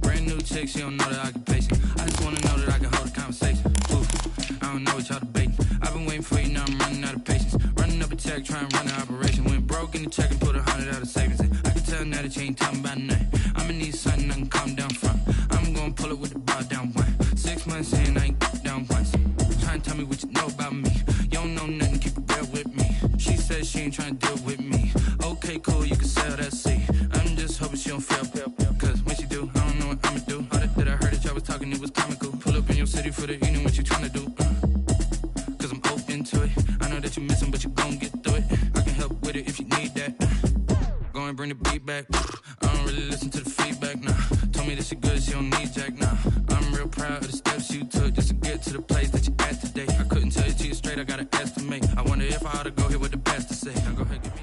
Brand new chick, she don't know the occupation. I just wanna know that I can hold a conversation. Ooh, I don't know what y'all debating. I've been waiting for you, now I'm running out of patience. Running up a check, trying to run an operation. Went broke in the check and put 100 out of savings in. I can tell now that you ain't talking about nothing. I'ma need something I can calm down from. I'm gonna pull it with the bar down one. 6 months in, I ain't down once. Trying to tell me what you know about me. You don't know nothing, keep it real with me. She says she ain't trying to deal with me. Okay, cool, you can sell that seat. I'm just hoping she don't fail. Cause when she do, I don't know what I'ma do. All that I heard that y'all was talking, it was comical. Pull up in your city for the evening, what you trying to do? Cause I'm open to it. I know that you missing, but you gon' get through it. I can help with it if you need that. Go and bring the beat back. I don't really listen to the feedback, nah. Told me that she good, she don't need jack, nah. I'm real proud of the steps you took just to get to the place that you at today. I couldn't tell you to you straight, I gotta estimate. I wonder if I ought to go here with the best to say. Now go ahead, give me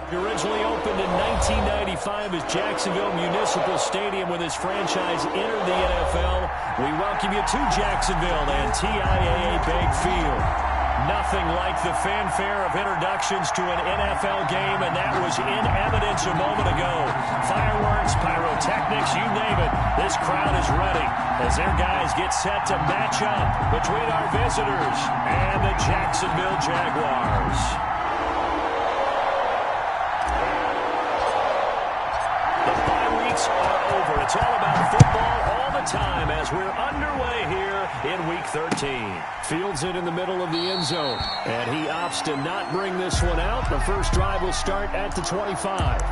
Originally opened in 1995 as Jacksonville Municipal Stadium when this franchise entered the NFL. We welcome you to Jacksonville and TIAA Bank Field. Nothing like the fanfare of introductions to an NFL game, and that was in evidence a moment ago. Fireworks, pyrotechnics, you name it. This crowd is ready as their guys get set to match up between our visitors and the Jacksonville Jaguars. The bye weeks are over. It's all about football all the time as we're underway here in Week 13. Fields it in the middle of the end zone, and he opts to not bring this one out. The first drive will start at the 25.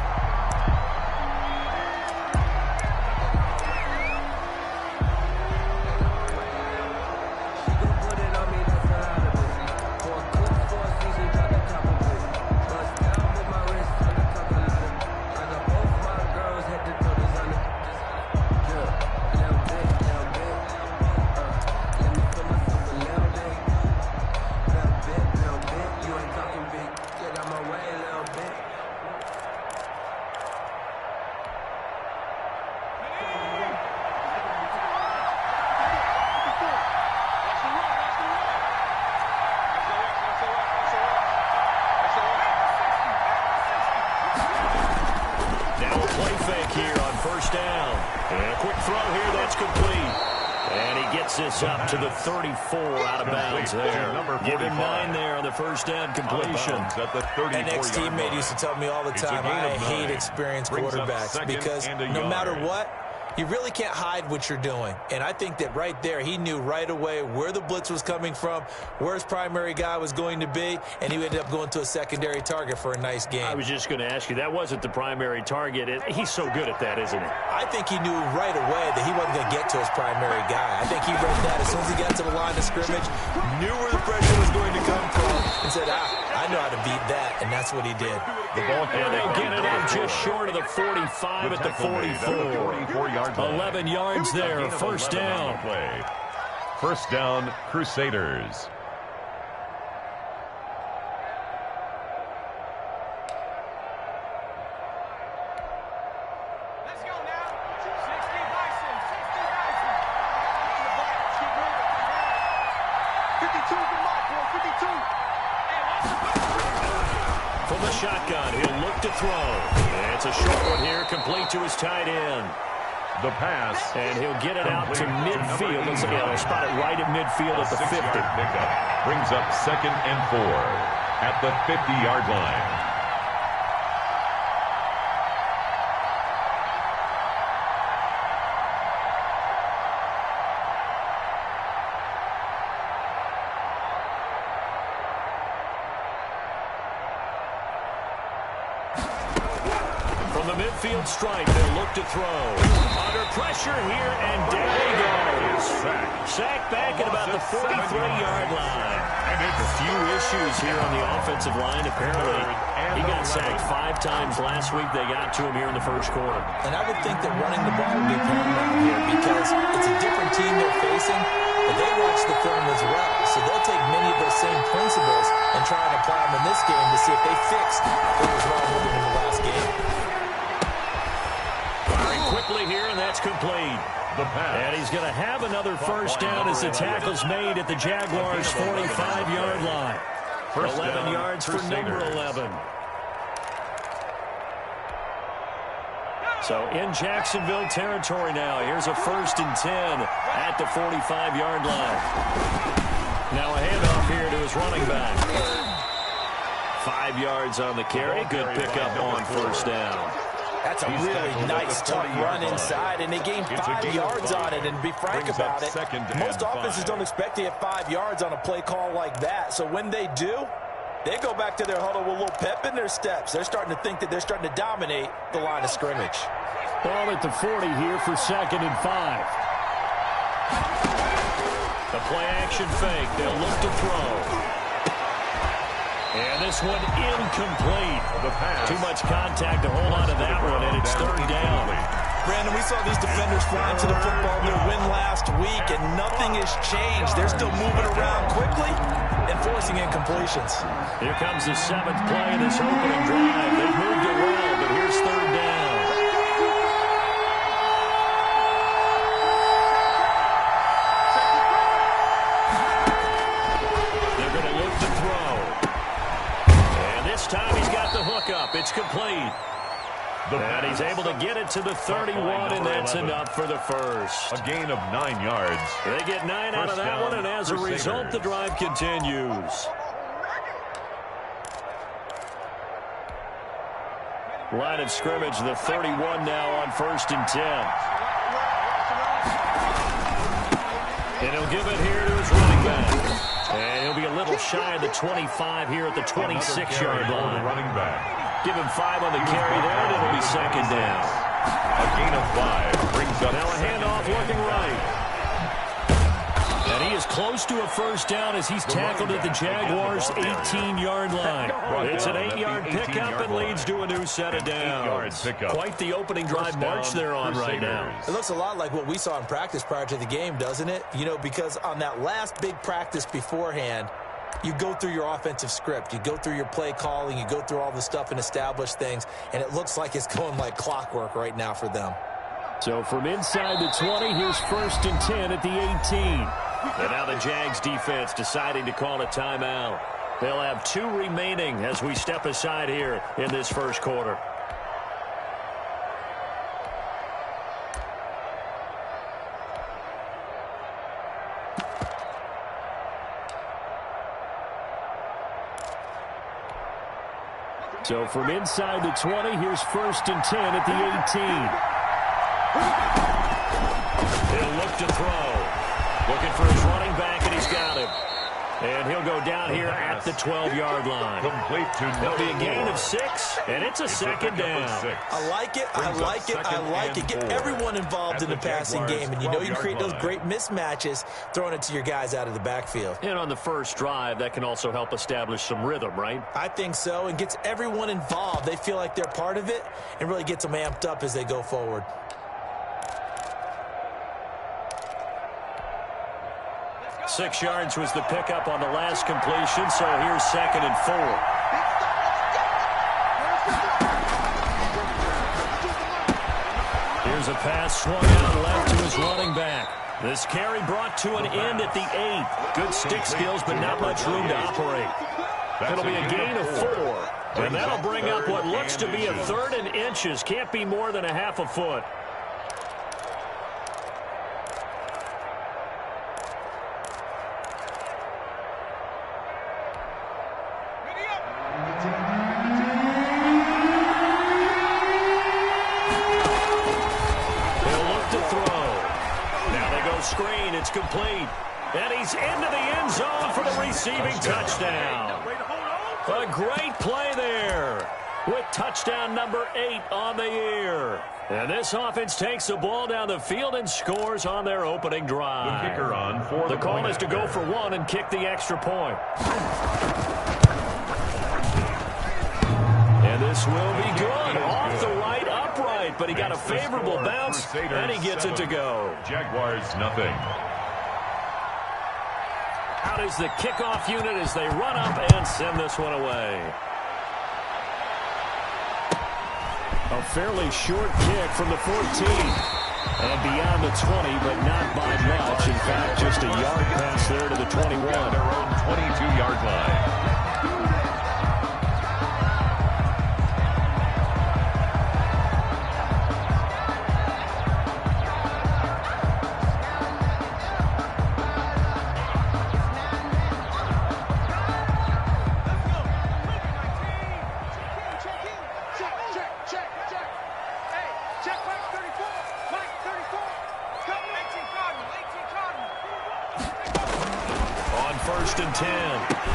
This up to the 34 out of bounds there. Give him 9 there on the first down completion. An ex-teammate used to tell me all the time, I hate experienced quarterbacks because no matter what, you really can't hide what you're doing. And I think that right there, he knew right away where the blitz was coming from, where his primary guy was going to be, and he ended up going to a secondary target for a nice game. I was just going to ask you, that wasn't the primary target. He's so good at that, isn't he? I think he knew right away that he wasn't going to get to his primary guy. I think he read that as soon as he got to the line of scrimmage, knew where the pressure was going to come from, and said, I know how to beat that, and that's what he did. The ball, and they'll get it up just short of the 45 at the 44. 11 yards there, first down. First down, Crusaders. Let's go now. 60 Bison, 60 Bison. 52 to Mark, 52. From the shotgun, he'll look to throw. And it's a short one here, complete to his tight end. The pass. And he'll get it out to midfield. Let's spot it right at midfield at the 50. Pickup brings up 2nd and 4 at the 50-yard line. Midfield stripe, they'll look to throw. Under pressure here, and down he goes. Sacked back at about the 43-yard line. A few issues here on the offensive line. Apparently, he got sacked 5 times last week. They got to him here in the first quarter. And I would think that running the ball would be paramount here because it's a different team they're facing, but they watch the film as well. So they'll take many of those same principles and try and apply them in this game to see if they fixed what was wrong with them in the last game. Quickly here, and that's complete. And he's going to have another first down as the tackle's made at the Jaguars' 45-yard line. 11 yards for number 11. So in Jacksonville territory now. Here's a 1st and 10 at the 45-yard line. Now a handoff here to his running back. 5 yards on the carry. Good pickup on 1st down. That's a really nice, tough run inside, and they gained 5 yards on it. And to be frank about it, most offenses don't expect to get 5 yards on a play call like that. So when they do, they go back to their huddle with a little pep in their steps. They're starting to think that they're starting to dominate the line of scrimmage. Ball at the 40 here for 2nd and 5. The play-action fake. They'll look to throw. And this one incomplete. Too much contact to hold on to that one, and it's 3rd down. Brandon, we saw these defenders flying to the football in their win last week, and nothing has changed. They're still moving around quickly and forcing incompletions. Here comes the 7th play of this opening drive. They've moved it well, but here's 3rd down. They're going to look to throw. And this time he's got the hook up. It's complete. And he's able to get it to the 31, and that's enough for the first. A gain of 9 yards. They get 9 out of that one, and as a result, the drive continues. Line of scrimmage, the 31 now on 1st and 10. And he'll give it here to his running back. And he'll be a little shy of the 25 here at the 26-yard line. Running back. Give him 5 on the carry there, and it'll be 2nd down. A gain of 5 brings up. Now a handoff looking right. And he is close to a 1st down as he's tackled at the Jaguars' 18-yard line. It's an 8-yard pickup and leads to a new set of downs. Quite the opening drive march they're on right now. It looks a lot like what we saw in practice prior to the game, doesn't it? You know, because on that last big practice beforehand, you go through your offensive script. You go through your play calling. You go through all the stuff and establish things. And it looks like it's going like clockwork right now for them. So from inside the 20, here's 1st and 10 at the 18. And now the Jags defense deciding to call a timeout. They'll have 2 remaining as we step aside here in this 1st quarter. So from inside the 20, here's 1st and 10 at the 18. He'll look to throw. Looking for his running back, and he's got him. And he'll go down here at the 12-yard line. Complete to There'll be a gain of 6, and it's a 2nd down. I like it. I like it. I like it. Get everyone involved in the passing game, and you know you can create those great mismatches throwing it to your guys out of the backfield. And on the first drive, that can also help establish some rhythm, right? I think so, and gets everyone involved. They feel like they're part of it and really gets them amped up as they go forward. Six yards was the pickup on the last completion, so here's 2nd and 4. Here's a pass swung out left to his running back. This carry brought to an end at the 8. Good stick skills, but not much room to operate. It'll be a gain of 4, and that'll bring up what looks to be a 3rd and inches. Can't be more than a half a foot. Screen, it's complete. And he's into the end zone for the receiving touchdown. A great play there with touchdown number 8 on the year. And this offense takes the ball down the field and scores on their opening drive. The kicker on for the call is to go for 1 and kick the extra point. And this will be good. Off the right, upright, but he got a favorable bounce, and he gets it to go. Jaguars, nothing. Out is the kickoff unit as they run up and send this one away. A fairly short kick from the 14. And beyond the 20, but not by much. In fact, just a yard pass there to the 21. Their own 22-yard line. first and 10.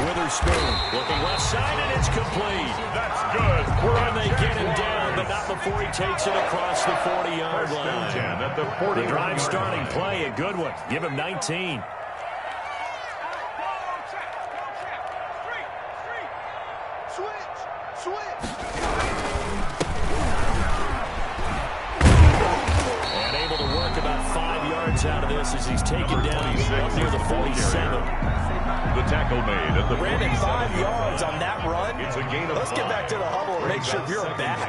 Witherspoon looking left side, and it's complete. That's good. And they get him down, but not before he takes it across the 40-yard line. 10 at the 40. The drive starting play, a good one. Give him 19. And able to work about 5 yards out of this as he's taken down up near the 47. The tackle made at the Brandon, 47. 5 yards on that run. It's a gain of Let's get back to the huddle and make sure you're back.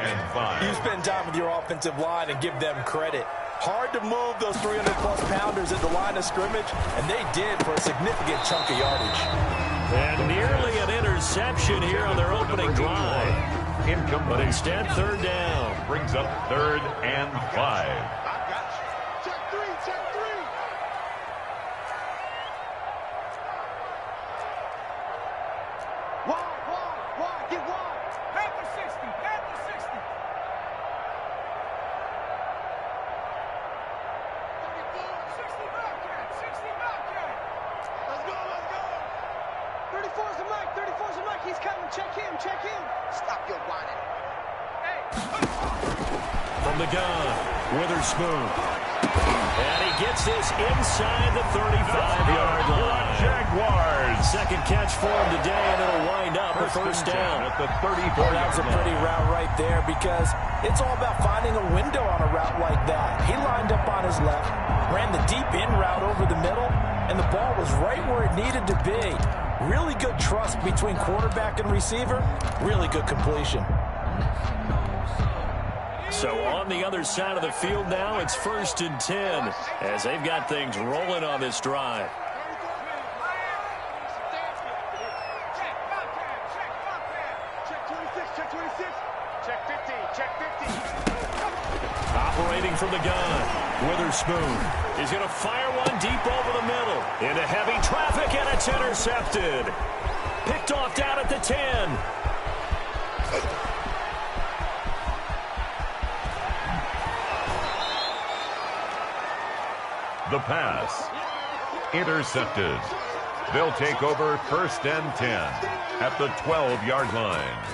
You You spend time with your offensive line and give them credit. Hard to move those 300-plus pounders at the line of scrimmage, and they did for a significant chunk of yardage. And nearly an interception here on their opening drive. But instead, third down. Brings up 3rd and 5. From the gun, Witherspoon. And he gets this inside the 35-yard line. Jaguars. Second catch for him today, and it'll wind up a first down. At the 34. Well, that was a pretty route right there because it's all about finding a window on a route like that. He lined up on his left, ran the deep in route over the middle, and the ball was right where it needed to be. Really good trust between quarterback and receiver. Really good completion. So on the other side of the field now, it's 1st and 10 as they've got things rolling on this drive. Operating from the gun, Witherspoon is going to fire one deep over the middle. Into heavy traffic, and it's intercepted. Picked off down at the 10. The pass. Intercepted. They'll take over 1st and 10 at the 12-yard line.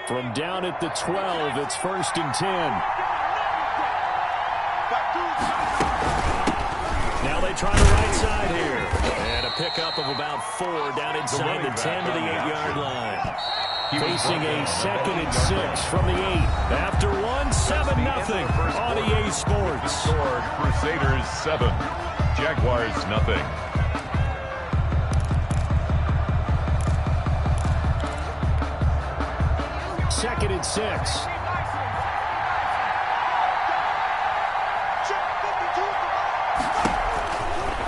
From down at the 12, it's 1st and 10. try the right side here. And a pickup of about 4 down inside the 10 to the 8-yard line. Facing a 2nd and 6 from the 8. After 1, 7-0 on EA Sports. Score Crusaders 7, Jaguars nothing. Second and 6.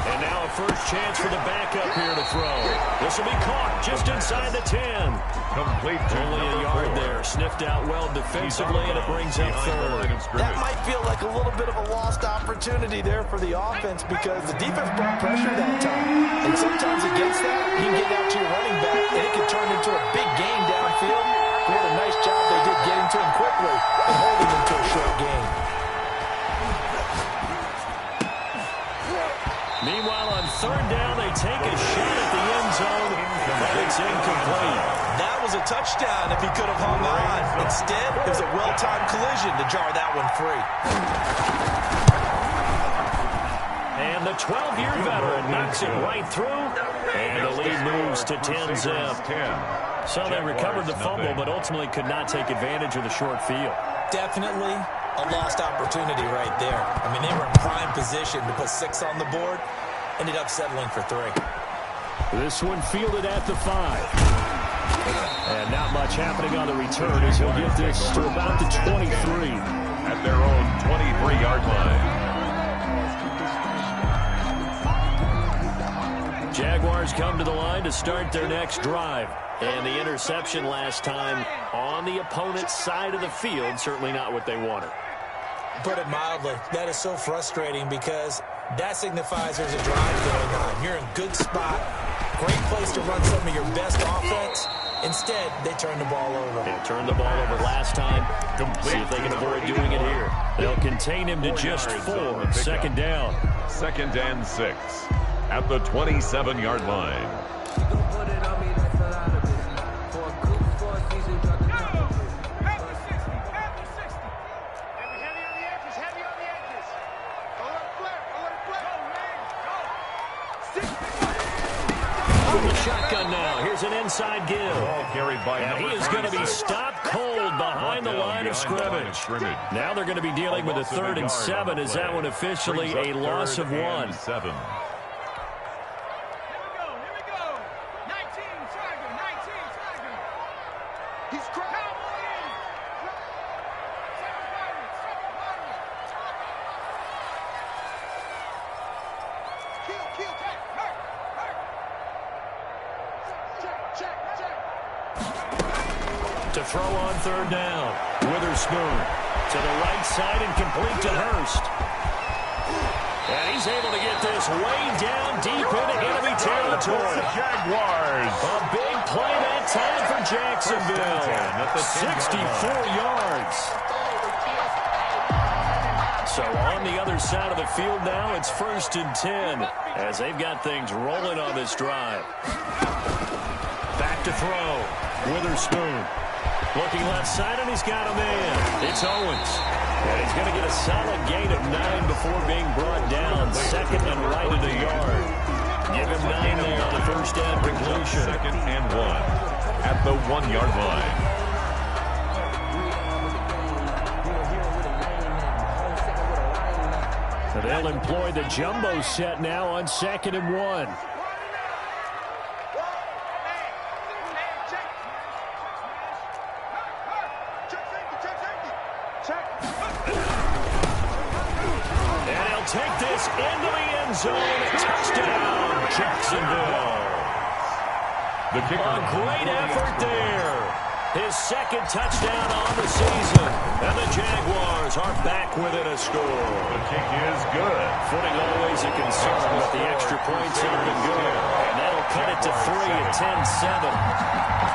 And now a first chance for the backup here to throw. This will be caught just inside the 10. Complete to Only a yard there. Sniffed out well defensively, and it brings up 3rd. That might feel like a little bit of a lost opportunity there for the offense because the defense brought pressure that time. And sometimes against that, you can get out to your running back, and it can turn into a big gain downfield. What a nice job they did getting to him quickly and holding him to a short gain. Meanwhile, on 3rd down, they take a shot at the end zone, but it's incomplete. That was a touchdown if he could have hung on. Instead, it was a well-timed collision to jar that one free. And the 12-year veteran knocks it right through, and the lead moves to 10-zip. So they recovered the fumble, but ultimately could not take advantage of the short field. Definitely a lost opportunity right there. I mean, they were in prime position to put 6 on the board. Ended up settling for 3. This one fielded at the 5. And not much happening on the return as he'll get this to about the 23. At their own 23-yard line. Jaguars come to the line to start their next drive. And the interception last time on the opponent's side of the field, certainly not what they wanted. Put it mildly, that is so frustrating because that signifies there's a drive going on. You're in a good spot, great place to run some of your best offense. Instead, they turn the ball over. They turned the ball over last time. See if they can avoid doing it here. They'll contain him to just 4. 2nd down. 2nd and 6 at the 27-yard line. Shotgun now. Here's an inside give. And he is going to be stopped cold behind the line of scrimmage. Now they're going to be dealing with a 3rd and 7. Is that one officially a loss of 1? 7. To throw on 3rd down. Witherspoon to the right side and complete to Hurst. And he's able to get this way down deep into enemy territory. Jaguars. A big play that time for Jacksonville. 64 yards. So on the other side of the field now, it's 1st and 10 as they've got things rolling on this drive. Back to throw. Witherspoon. Looking left side, and he's got a man. It's Owens. And he's going to get a solid gain of 9 before being brought down. 2nd and right at a yard. Give him 9 there on the 1st down completion. 2nd and 1 at the 1-yard line. So they'll employ the jumbo set now on 2nd and 1. Take this into the end zone. Touchdown, Jacksonville. The kicker. A great effort there. His 2nd touchdown on the season. And the Jaguars are back within a score. The kick is good. Footing always a concern, but the extra points have been good. And that'll cut it to 3 at 10-7.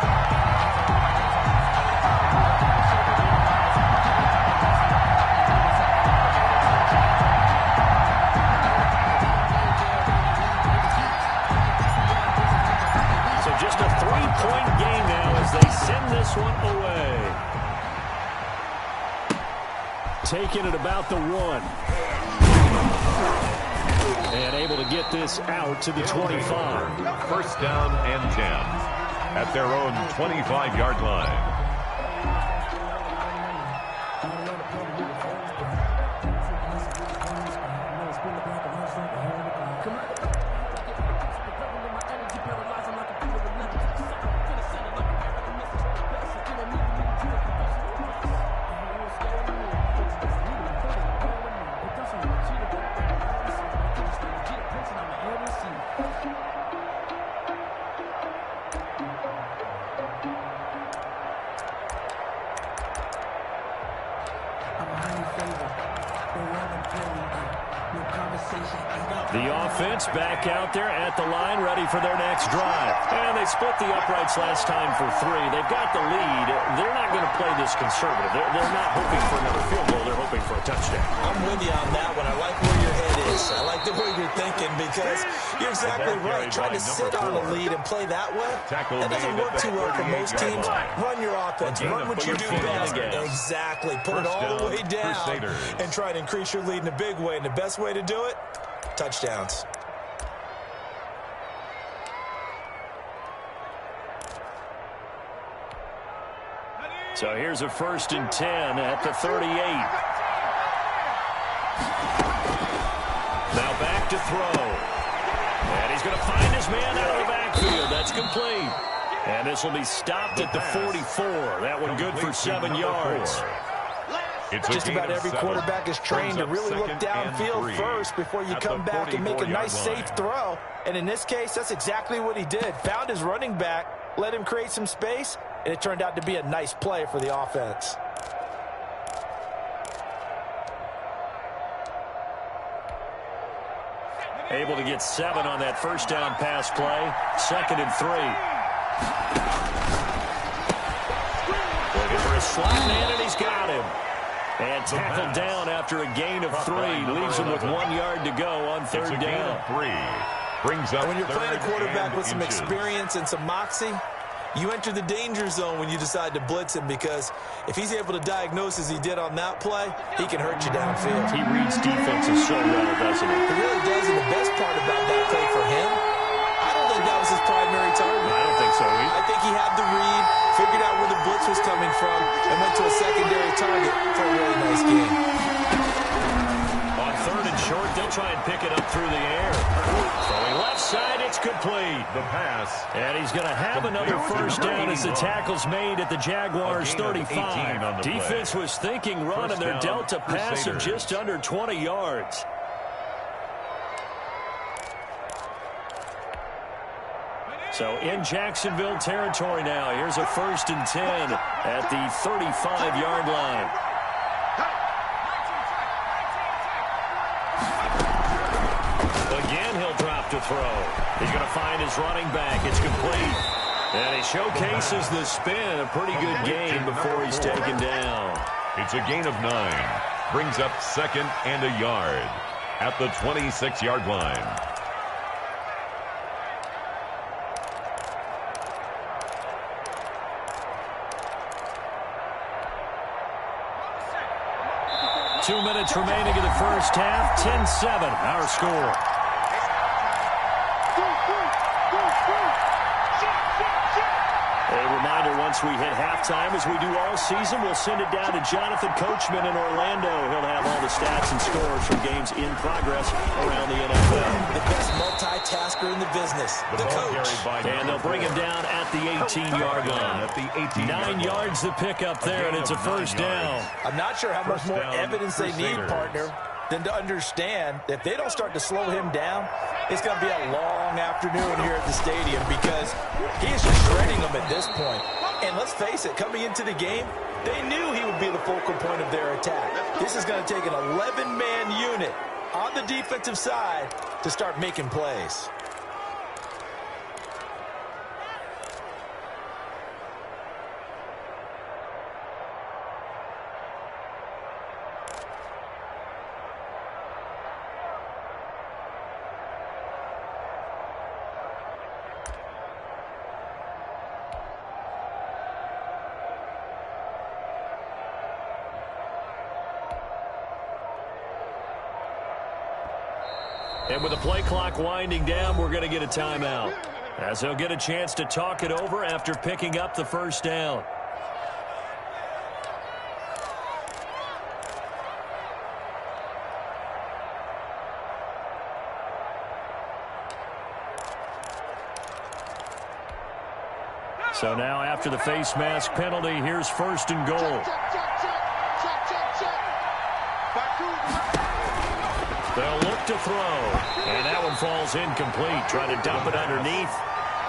One away. Taken at about the 1. And able to get this out to the 25. First down and 10 at their own 25-yard line. The offense back out there at the line, ready for their next drive. And they split the uprights last time for 3. They've got the lead. They're not going to play this conservative. They're not hoping for another field goal. They're hoping for a touchdown. I'm with you on that one. I like where your head is. I like the way you're thinking because you're exactly right. Trying to sit on a lead and play that way, that doesn't work too well for most teams. Run your offense. Run what you do best. Exactly. Put it all the way down and try to increase your lead in a big way. And the best way to do it, touchdowns. So here's a 1st and 10 at the 38. Now back to throw. And he's going to find his man out of the backfield. That's complete. And this will be stopped at the 44. That one good for 7 yards. Just about every quarterback is trained to really look downfield first before you come back and make a nice, safe throw. And in this case, that's exactly what he did. Found his running back, let him create some space, and it turned out to be a nice play for the offense. Able to get 7 on that first down pass play. 2nd and 3. Looking for a slot man, and he's got him. And tackled down after a gain of 3. Leaves him with 1 yard to go on 3rd down. Brings up when you're playing a quarterback with some experience and some moxie, you enter the danger zone when you decide to blitz him because if he's able to diagnose as he did on that play, he can hurt you downfield. He reads defenses so well, doesn't he? He really does, and the best part about that play for him, I don't think that was his primary target. I don't think so either. I think he had the read, figured out where the blitz was coming from, and went to a secondary target for a really nice game. On 3rd and short, they'll try and pick it up through the air. Throwing left side, it's complete. The pass. And he's going to have another first down as the tackle's made at the Jaguars' 35. Defense was thinking run, and they're dealt a pass of just under 20 yards. So in Jacksonville territory now. Here's a 1st and 10 at the 35-yard line. Again, he'll drop to throw. He's going to find his running back. It's complete. And he showcases the spin. A pretty good game before he's taken down. It's a gain of 9. Brings up 2nd and a yard at the 26-yard line. Two minutes remaining in the first half. 10-7, our score. A reminder, once we hit halftime, as we do all season, we'll send it down to Jonathan Coachman in Orlando. He'll have all the stats and scores from games in progress around the NFL. The best multitasker in the business, the coach. And they'll bring him down at the 18-yard line. 9 yards to pick up there, and it's a first down. I'm not sure how much more evidence they need, partner, than to understand that if they don't start to slow him down, it's going to be a long afternoon here at the stadium because he is just shredding them at this point. And let's face it, coming into the game, they knew he would be the focal point of their attack. This is going to take an 11-man unit on the defensive side to start making plays. And with the play clock winding down, we're going to get a timeout, as he'll get a chance to talk it over after picking up the first down. So now after the face mask penalty, here's first and goal. They'll look to throw. And that one falls incomplete. Trying to dump it underneath.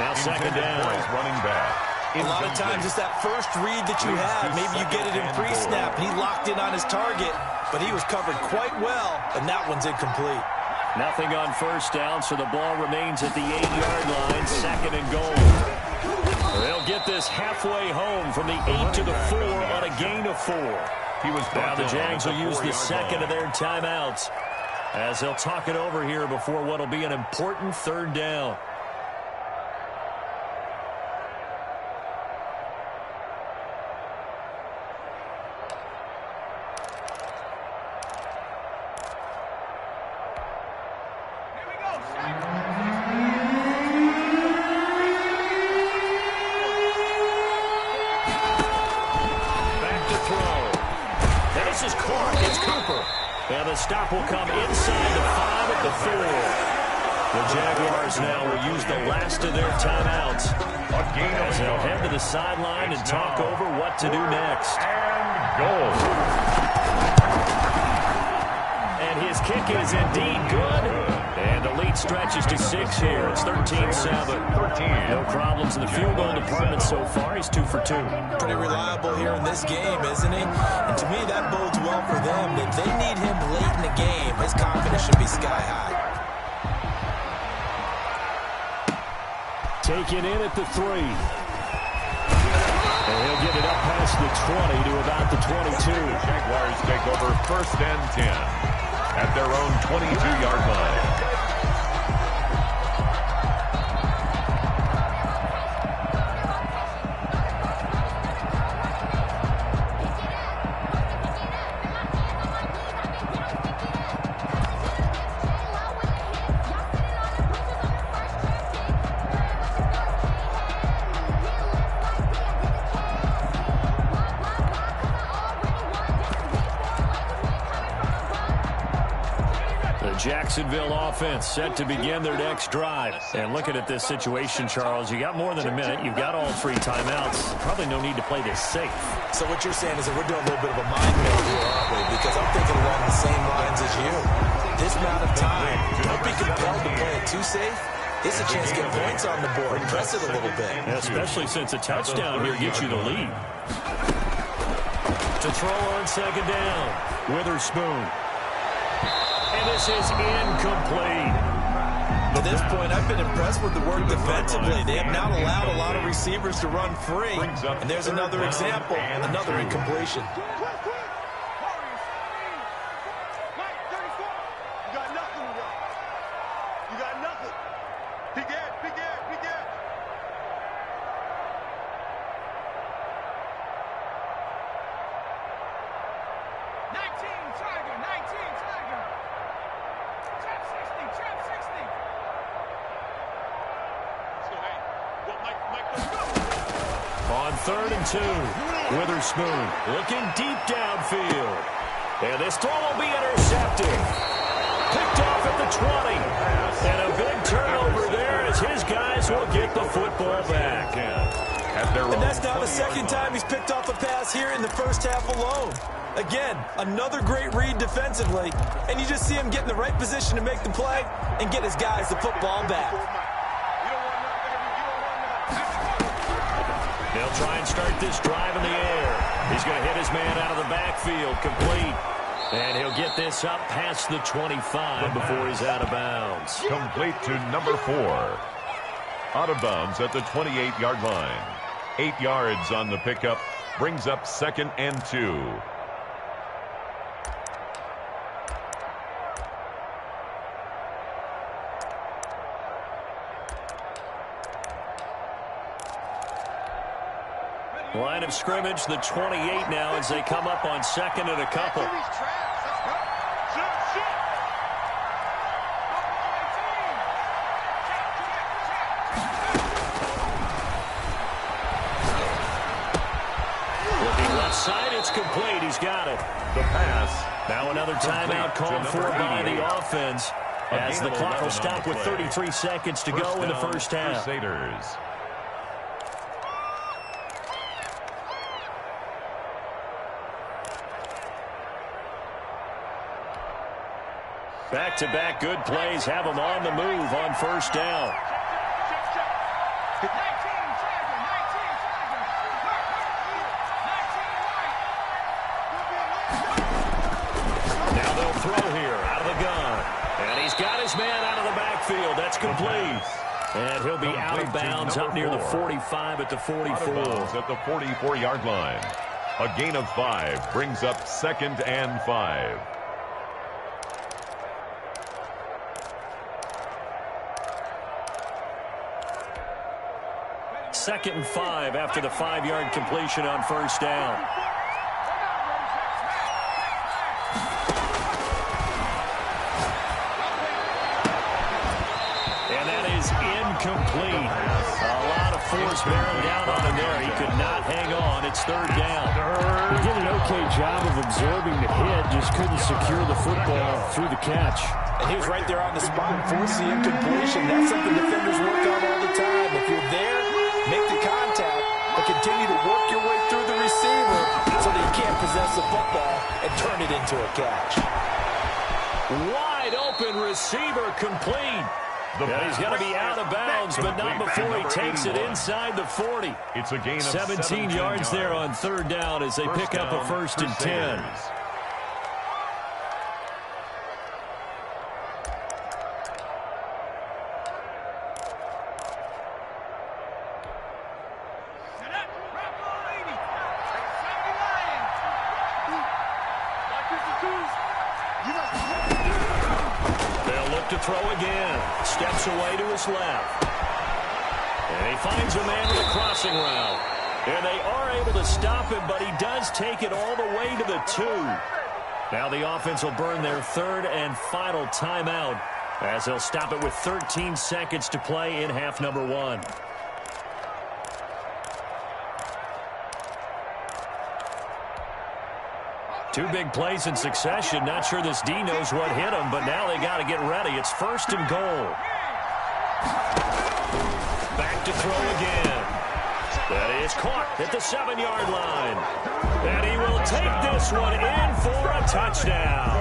Now second down. Running back. A lot of times it's that first read that you have. Maybe you get it in pre-snap. He locked in on his target, but he was covered quite well, and that one's incomplete. Nothing on first down, so the ball remains at the 8-yard line. Second and goal. They'll get this halfway home from the 8 to the 4 on a gain of 4. Now the Jags will use the second of their timeouts, as they'll talk it over here before what will be an important third down. Stop will come inside the 5 at the 4. The Jaguars now will use the last of their timeouts, as they'll head to the sideline and talk over what to do next. And goal. And his kick is indeed good. And the lead stretches to 6 here. It's 13-7. No problems in the field goal department so far. He's 2 for 2. Pretty reliable here in this game, isn't he? And to me, that bodes well for them. If they need him late in the game, his confidence should be sky high. Taken in at the 3. And he'll get it up past the 20 to about the 22. Jaguars take over first and 10 at their own 22-yard line. Jacksonville offense set to begin their next drive. And looking at this situation, Charles, you got more than a minute. You've got all 3 timeouts. Probably no need to play this safe. So what you're saying is that we're doing a little bit of a mind meld here, aren't we? Because I'm thinking along the same lines as you. This amount of time, don't be compelled to play it too safe. This is a chance to get points on the board. Press it a little bit. Especially since a touchdown here gets you the lead. To throw on second down, Witherspoon. And this is incomplete. At this point, I've been impressed with the work defensively. They have not allowed a lot of receivers to run free. And there's another example, another incompletion. Third and 2. Witherspoon looking deep downfield. And this throw will be intercepted. Picked off at the 20. And a big turnover there as his guys will get the football back. And that's now the second time he's picked off a pass here in the first half alone. Again, another great read defensively. And you just see him get in the right position to make the play and get his guys the football back. They'll try and start this drive in the air. He's going to hit his man out of the backfield, complete. And he'll get this up past the 25 before he's out of bounds. Complete to number 4. Out of bounds at the 28-yard line. 8 yards on the pickup. Brings up second and 2. Line of scrimmage, the 28 now as they come up on second and a couple. left side. It's complete. He's got it. The pass. Now another timeout called for by the offense, as the clock will stop with 33 seconds to go in the first half. Crusaders. Back-to-back good plays have them on the move on first down. Now they'll throw here out of the gun. And he's got his man out of the backfield. That's complete. And he'll be out of bounds up near the 45 at the 44. Out of bounds at the 44-yard line. A gain of 5 brings up 2nd and 5. Second and 5 after the 5-yard completion on first down. And that is incomplete. A lot of force bearing down on him there. He could not hang on. It's third down. He did an okay job of absorbing the hit, just couldn't secure the football through the catch. And he was right there on the spot and forced the incompletion. That's something defenders work on all the time. If you're there, make the contact, but continue to work your way through the receiver so that you can't possess the football and turn it into a catch. Wide open receiver complete. And he's going to be out of bounds, but not before he takes it inside the 40. It's a gain of 17 yards there on third down as they pick up a first and 10. To throw again. Steps away to his left. And he finds a man with a crossing route. And they are able to stop him, but he does take it all the way to the 2. Now the offense will burn their third and final timeout as they'll stop it with 13 seconds to play in half number 1. Two big plays in succession. Not sure this D knows what hit him, but now they got to get ready. It's first and goal. Back to throw again. That is caught at the 7-yard line. And he will take this one in for a touchdown.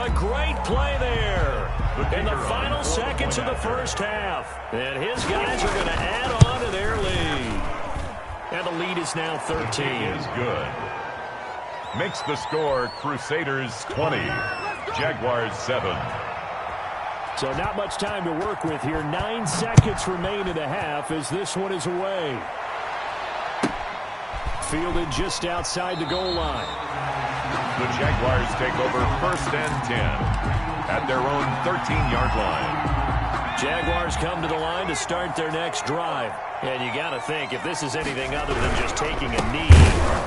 A great play there in the final seconds of the first half. And his guys are going to add on to their lead. And the lead is now 13. Is good. Makes the score Crusaders 20, Jaguars 7. So not much time to work with here. 9 seconds remain in the half as this one is away. Fielded just outside the goal line. The Jaguars take over first and 10 at their own 13-yard line. Jaguars come to the line to start their next drive. And you got to think, if this is anything other than just taking a knee,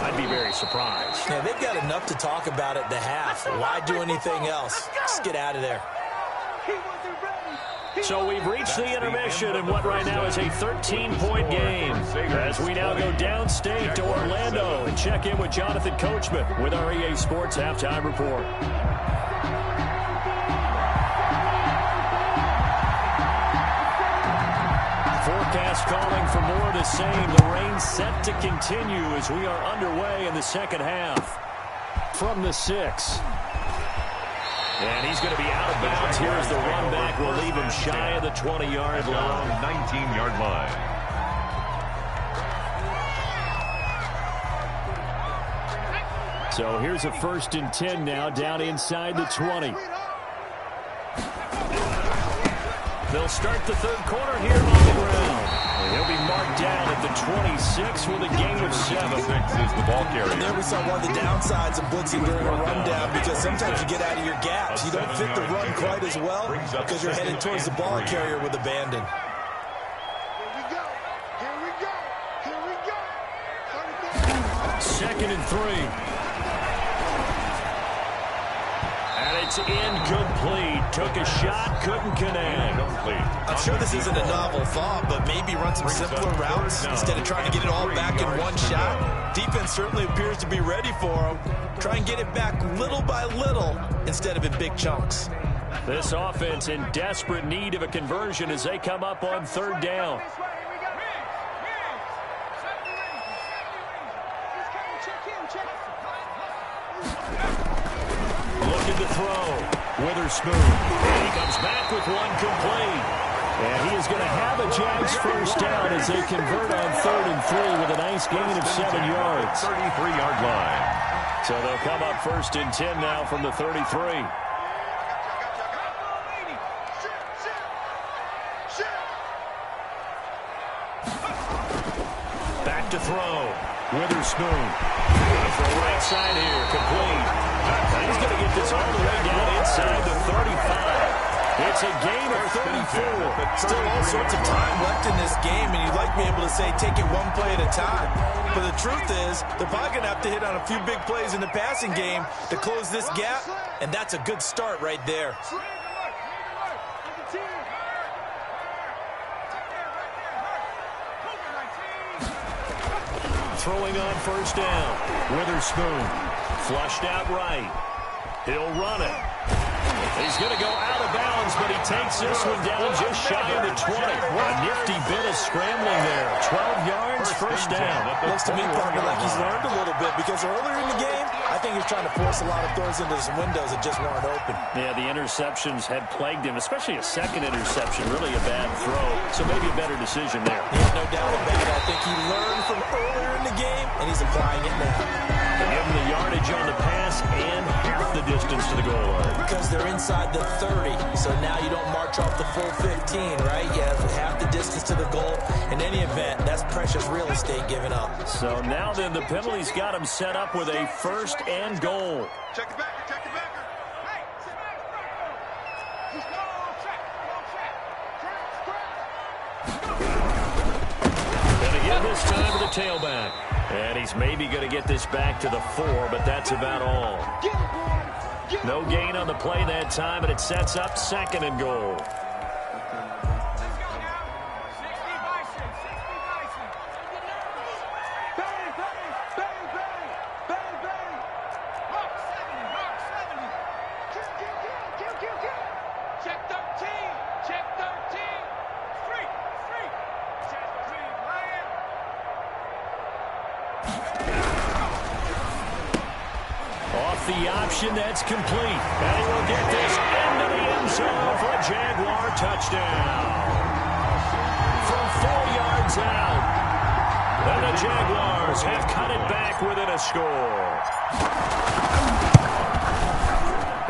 I'd be very surprised. Yeah, they've got enough to talk about at the half. Why do anything else? Just get out of there. So we've reached the intermission in what right now is a 13-point game. As we now go downstate to Orlando and check in with Jonathan Coachman with our EA Sports Halftime Report. Forecast calling for more of the same. The rain set to continue as we are underway in the second half. From the 6. And he's going to be out of bounds here as the run back will leave him shy of the 20-yard line. 19-yard line. So here's a first and 10 now down inside the 20. They'll start the third quarter here on the ground. And he'll be marked down at the 26 with a gain of 7. 6 is the ball carrier. And there we saw one of the downsides of blitzing during a rundown, because sometimes you get out of your gaps. You don't fit the run quite as well because you're headed towards the ball carrier with abandon. Second and 3. And it It's incomplete. Took a shot, couldn't connect. I'm sure this isn't a novel thought, but maybe run some simpler routes instead of trying to get it all back in one shot. Defense certainly appears to be ready for him. Try and get it back little by little instead of in big chunks. This offense in desperate need of a conversion as they come up on third down. Looking to throw. Witherspoon. And he comes back with one complete. And he is going to have a Jags first down as they convert on 3rd and 3 with a nice gain of 7 yards. 33-yard line. So they'll come up 1st and 10 now from the 33. Back to throw. Witherspoon. For the right side here. Complete. Now he's going to get this all the way down inside the 35. It's a gain of 34. Still all sorts of time left in this game, and you'd like to be able to say take it one play at a time. But the truth is, they're probably going to have to hit on a few big plays in the passing game to close this gap, and that's a good start right there. Throwing on first down. Witherspoon. Flushed out right. He'll run it. He's going to go out of bounds, but he takes this one down just shy of the 20. What a nifty bit of scrambling there. 12 yards, first down. Looks to me, partner, like he's learned a little bit, because earlier in the game, I think he's trying to force a lot of throws into some windows that just weren't open. Yeah, the interceptions had plagued him, especially a second interception. Really a bad throw, so maybe a better decision there. Yeah, no doubt about it. I think he learned from earlier in the game, and he's applying it now. They give him the yardage on the pass and half the distance to the goal line. Because they're inside the 30, so now you don't march off the full 15, right? You have half the distance to the goal. In any event, that's precious real estate given up. So now then, the penalty's got him set up with a 1st and goal. Check the backer, check the backer. Hey, sit back, just go on track, And again this time to the tailback. And he's maybe going to get this back to the 4, but that's about all. No gain on the play that time, and it sets up 2nd and goal. The option that's complete. And he will get this into the end zone for a Jaguar touchdown. From 4 yards out. And the Jaguars have cut it back within a score.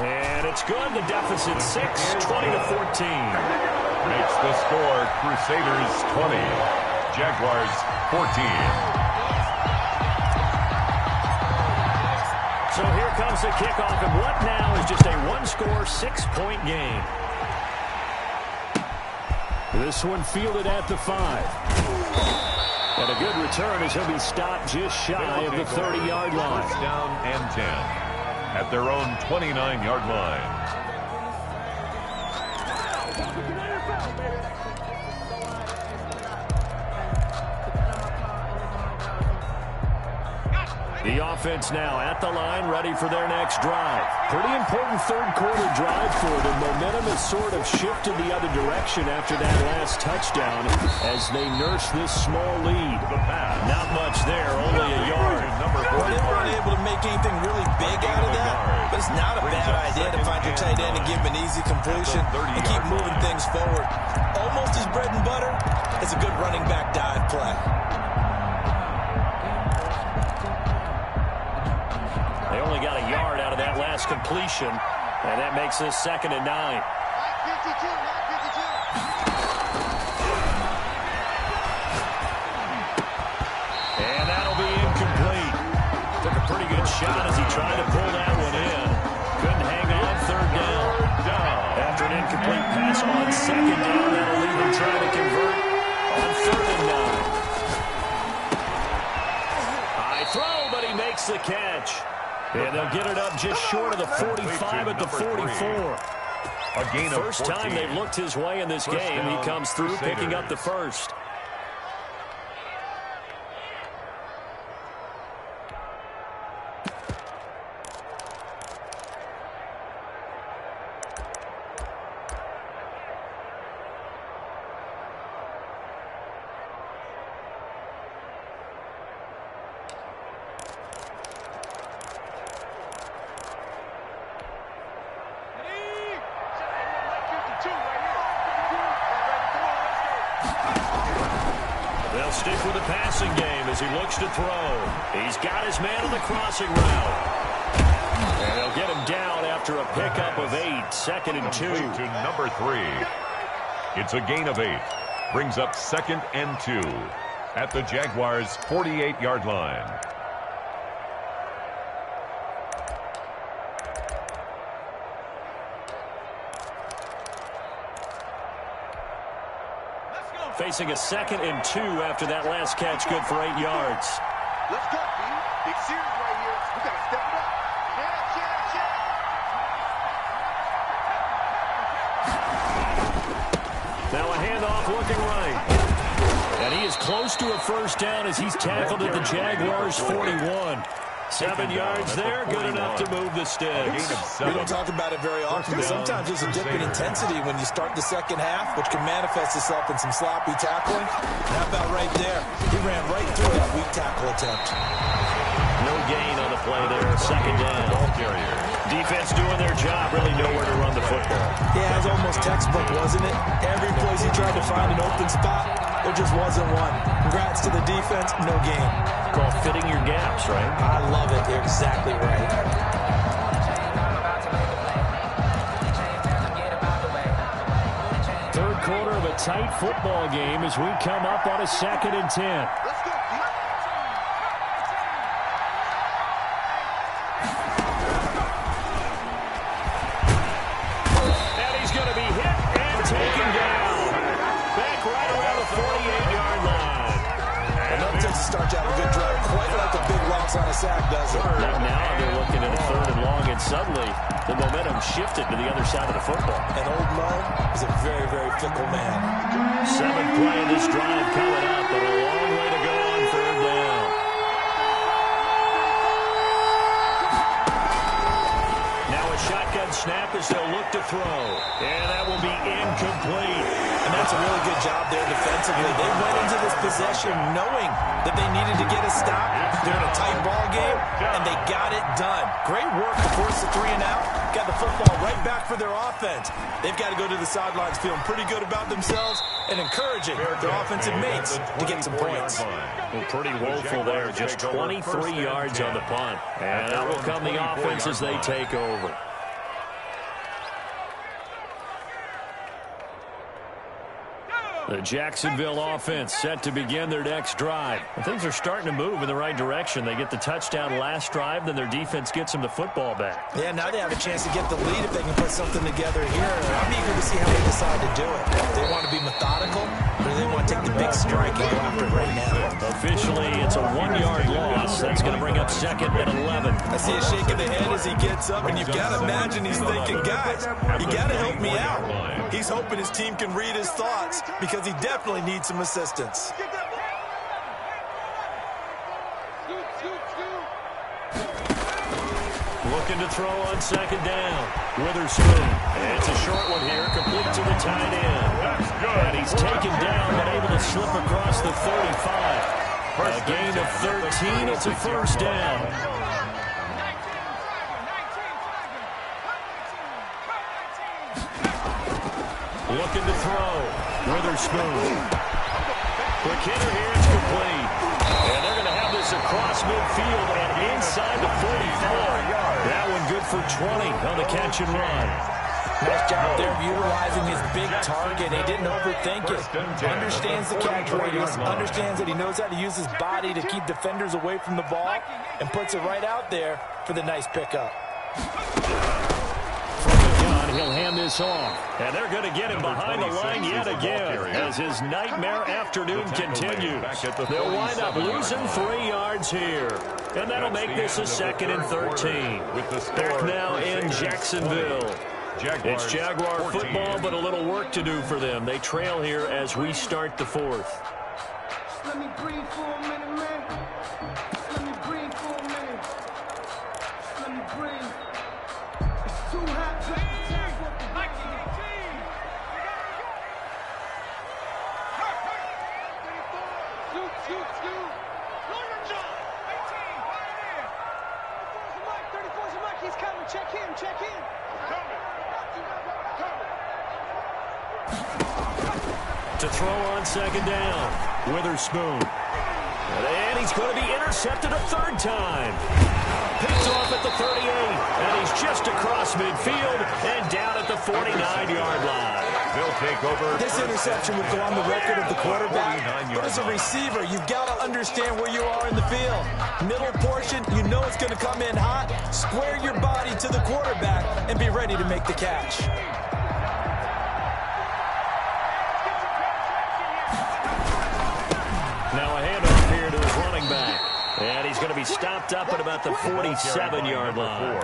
And it's good. The deficit 6, 20-14. Makes the score Crusaders 20, Jaguars 14. So here comes the kickoff, and what now is just a one-score, 6-point game. This one fielded at the 5. And a good return as he'll be stopped just shy of the 30-yard line. First down and 10 at their own 29-yard line. The offense now at the line, ready for their next drive. Pretty important third-quarter drive for them. Momentum has sort of shifted the other direction after that last touchdown as they nurse this small lead. Not much there, only a yard. Well, they weren't able to make anything really big out of that, but it's not a bad idea to find your tight end and give him an easy completion and keep moving things forward. Almost his bread and butter is a good running back dive play. They only got a yard out of that last completion, and that makes this 2nd and 9. And that'll be incomplete. Took a pretty good shot as he tried to pull that one in. Couldn't hang on 3rd down. After an incomplete pass on 2nd down, that'll leave him trying to convert on 3rd and 9. High throw, but he makes the catch. And they'll get it up just short of the 45 at the 44. A gain of 14. First time they've looked his way in this game. He comes through picking up the first. They'll stick with the passing game as he looks to throw. He's got his man on the crossing route. And they'll get him down after a pickup of 8. 2nd and 2. To number 3. It's a gain of 8. Brings up 2nd and 2 at the Jaguars' 48-yard line. Facing a 2nd and 2 after that last catch, good for 8 yards. Let's go, B. Big series right here. We got to step it up. Now a handoff looking right. And he is close to a first down as he's tackled at the Jaguars' 41. 7 yards there, good enough to move the sticks. We don't talk about it very often, but sometimes there's a dip in intensity when you start the second half, which can manifest itself in some sloppy tackling. How about right there? He ran right through that weak tackle attempt. No gain on the play there, 2nd down. Ball carrier. Defense doing their job, really nowhere to run the football. Yeah, it was almost textbook, wasn't it? Every place he tried to find an open spot, there just wasn't one. Congrats to the defense, no game. Called fitting your gaps, right? I love it. You're exactly right. Third quarter of a tight football game as we come up on a 2nd and 10. Let's go, B. And he's going to be hit and taken down. Back right around the 48-yard line. Enough to start to have a good drive. Quite like a big loss on a sack, does it? Now they're looking at a 3rd and long, and suddenly the momentum shifted to the other side of the football. And old Mo is a very, very fickle man. 7th play of this drive coming up, but a long way to go on 3rd down. Now a shotgun snap as they'll look to throw. And that will be incomplete. And that's a really good job there defensively. They went into this possession knowing that they needed to get a stop. They're in a tight ball game, and they got it done. Great work to force the 3 and out. Got the football right back for their offense. They've got to go to the sidelines feeling pretty good about themselves and encouraging their offensive mates to get some points. Well, pretty woeful there. Just 23 yards on the punt. And that will come the offense as they take over. The Jacksonville offense set to begin their next drive. And things are starting to move in the right direction. They get the touchdown last drive, then their defense gets them the football back. Yeah, now they have a chance to get the lead if they can put something together here. I'm eager to see how they decide to do it. They want to be methodical, or do they want to take the big strike and go after it right now? Officially, it's a 1-yard loss. That's going to bring up 2nd and 11. I see a shake of the head as he gets up, and you've got to imagine he's thinking, guys, you got to help me out. He's hoping his team can read his thoughts because he definitely needs some assistance. Looking to throw on 2nd down. Witherspoon. And it's a short one here, complete to the tight end. And he's taken down, but able to slip across the 35. A gain of 13. It's a first down. Looking to throw. Witherspoon. Quick hitter here. It's complete. And they're going to have this across midfield and inside the 44. That one good for 20 on the catch and run. Nice job there of utilizing his big target. He didn't overthink it. Understands the catch radius. Understands that he knows how to use his body to keep defenders away from the ball. And puts it right out there for the nice pickup. From the gun, And he'll hand this off. And they're going to get him behind the line yet again as his nightmare afternoon continues. They'll wind up losing 3 yards here. And that'll make this a 2nd and 13. Back now in Jacksonville. It's Jaguar football, but a little work to do for them. They trail here as we start the 4th. Let me breathe for a minute, man. Let me breathe for a minute. Let me breathe. It's too hot to attack what the Shoot. Blow your jaw. 18, right there. 34's the mic. He's coming. Check in. To throw on 2nd down. Witherspoon. And he's going to be intercepted a 3rd time. Picked off at the 38. And he's just across midfield and down at the 49-yard line. They'll take over. This interception would go on the record of the quarterback. But as a receiver, you've got to understand where you are in the field. Middle portion, you know it's going to come in hot. Square your body to the quarterback and be ready to make the catch. Now a handoff here to his running back. And he's going to be stopped up at about the 47-yard line.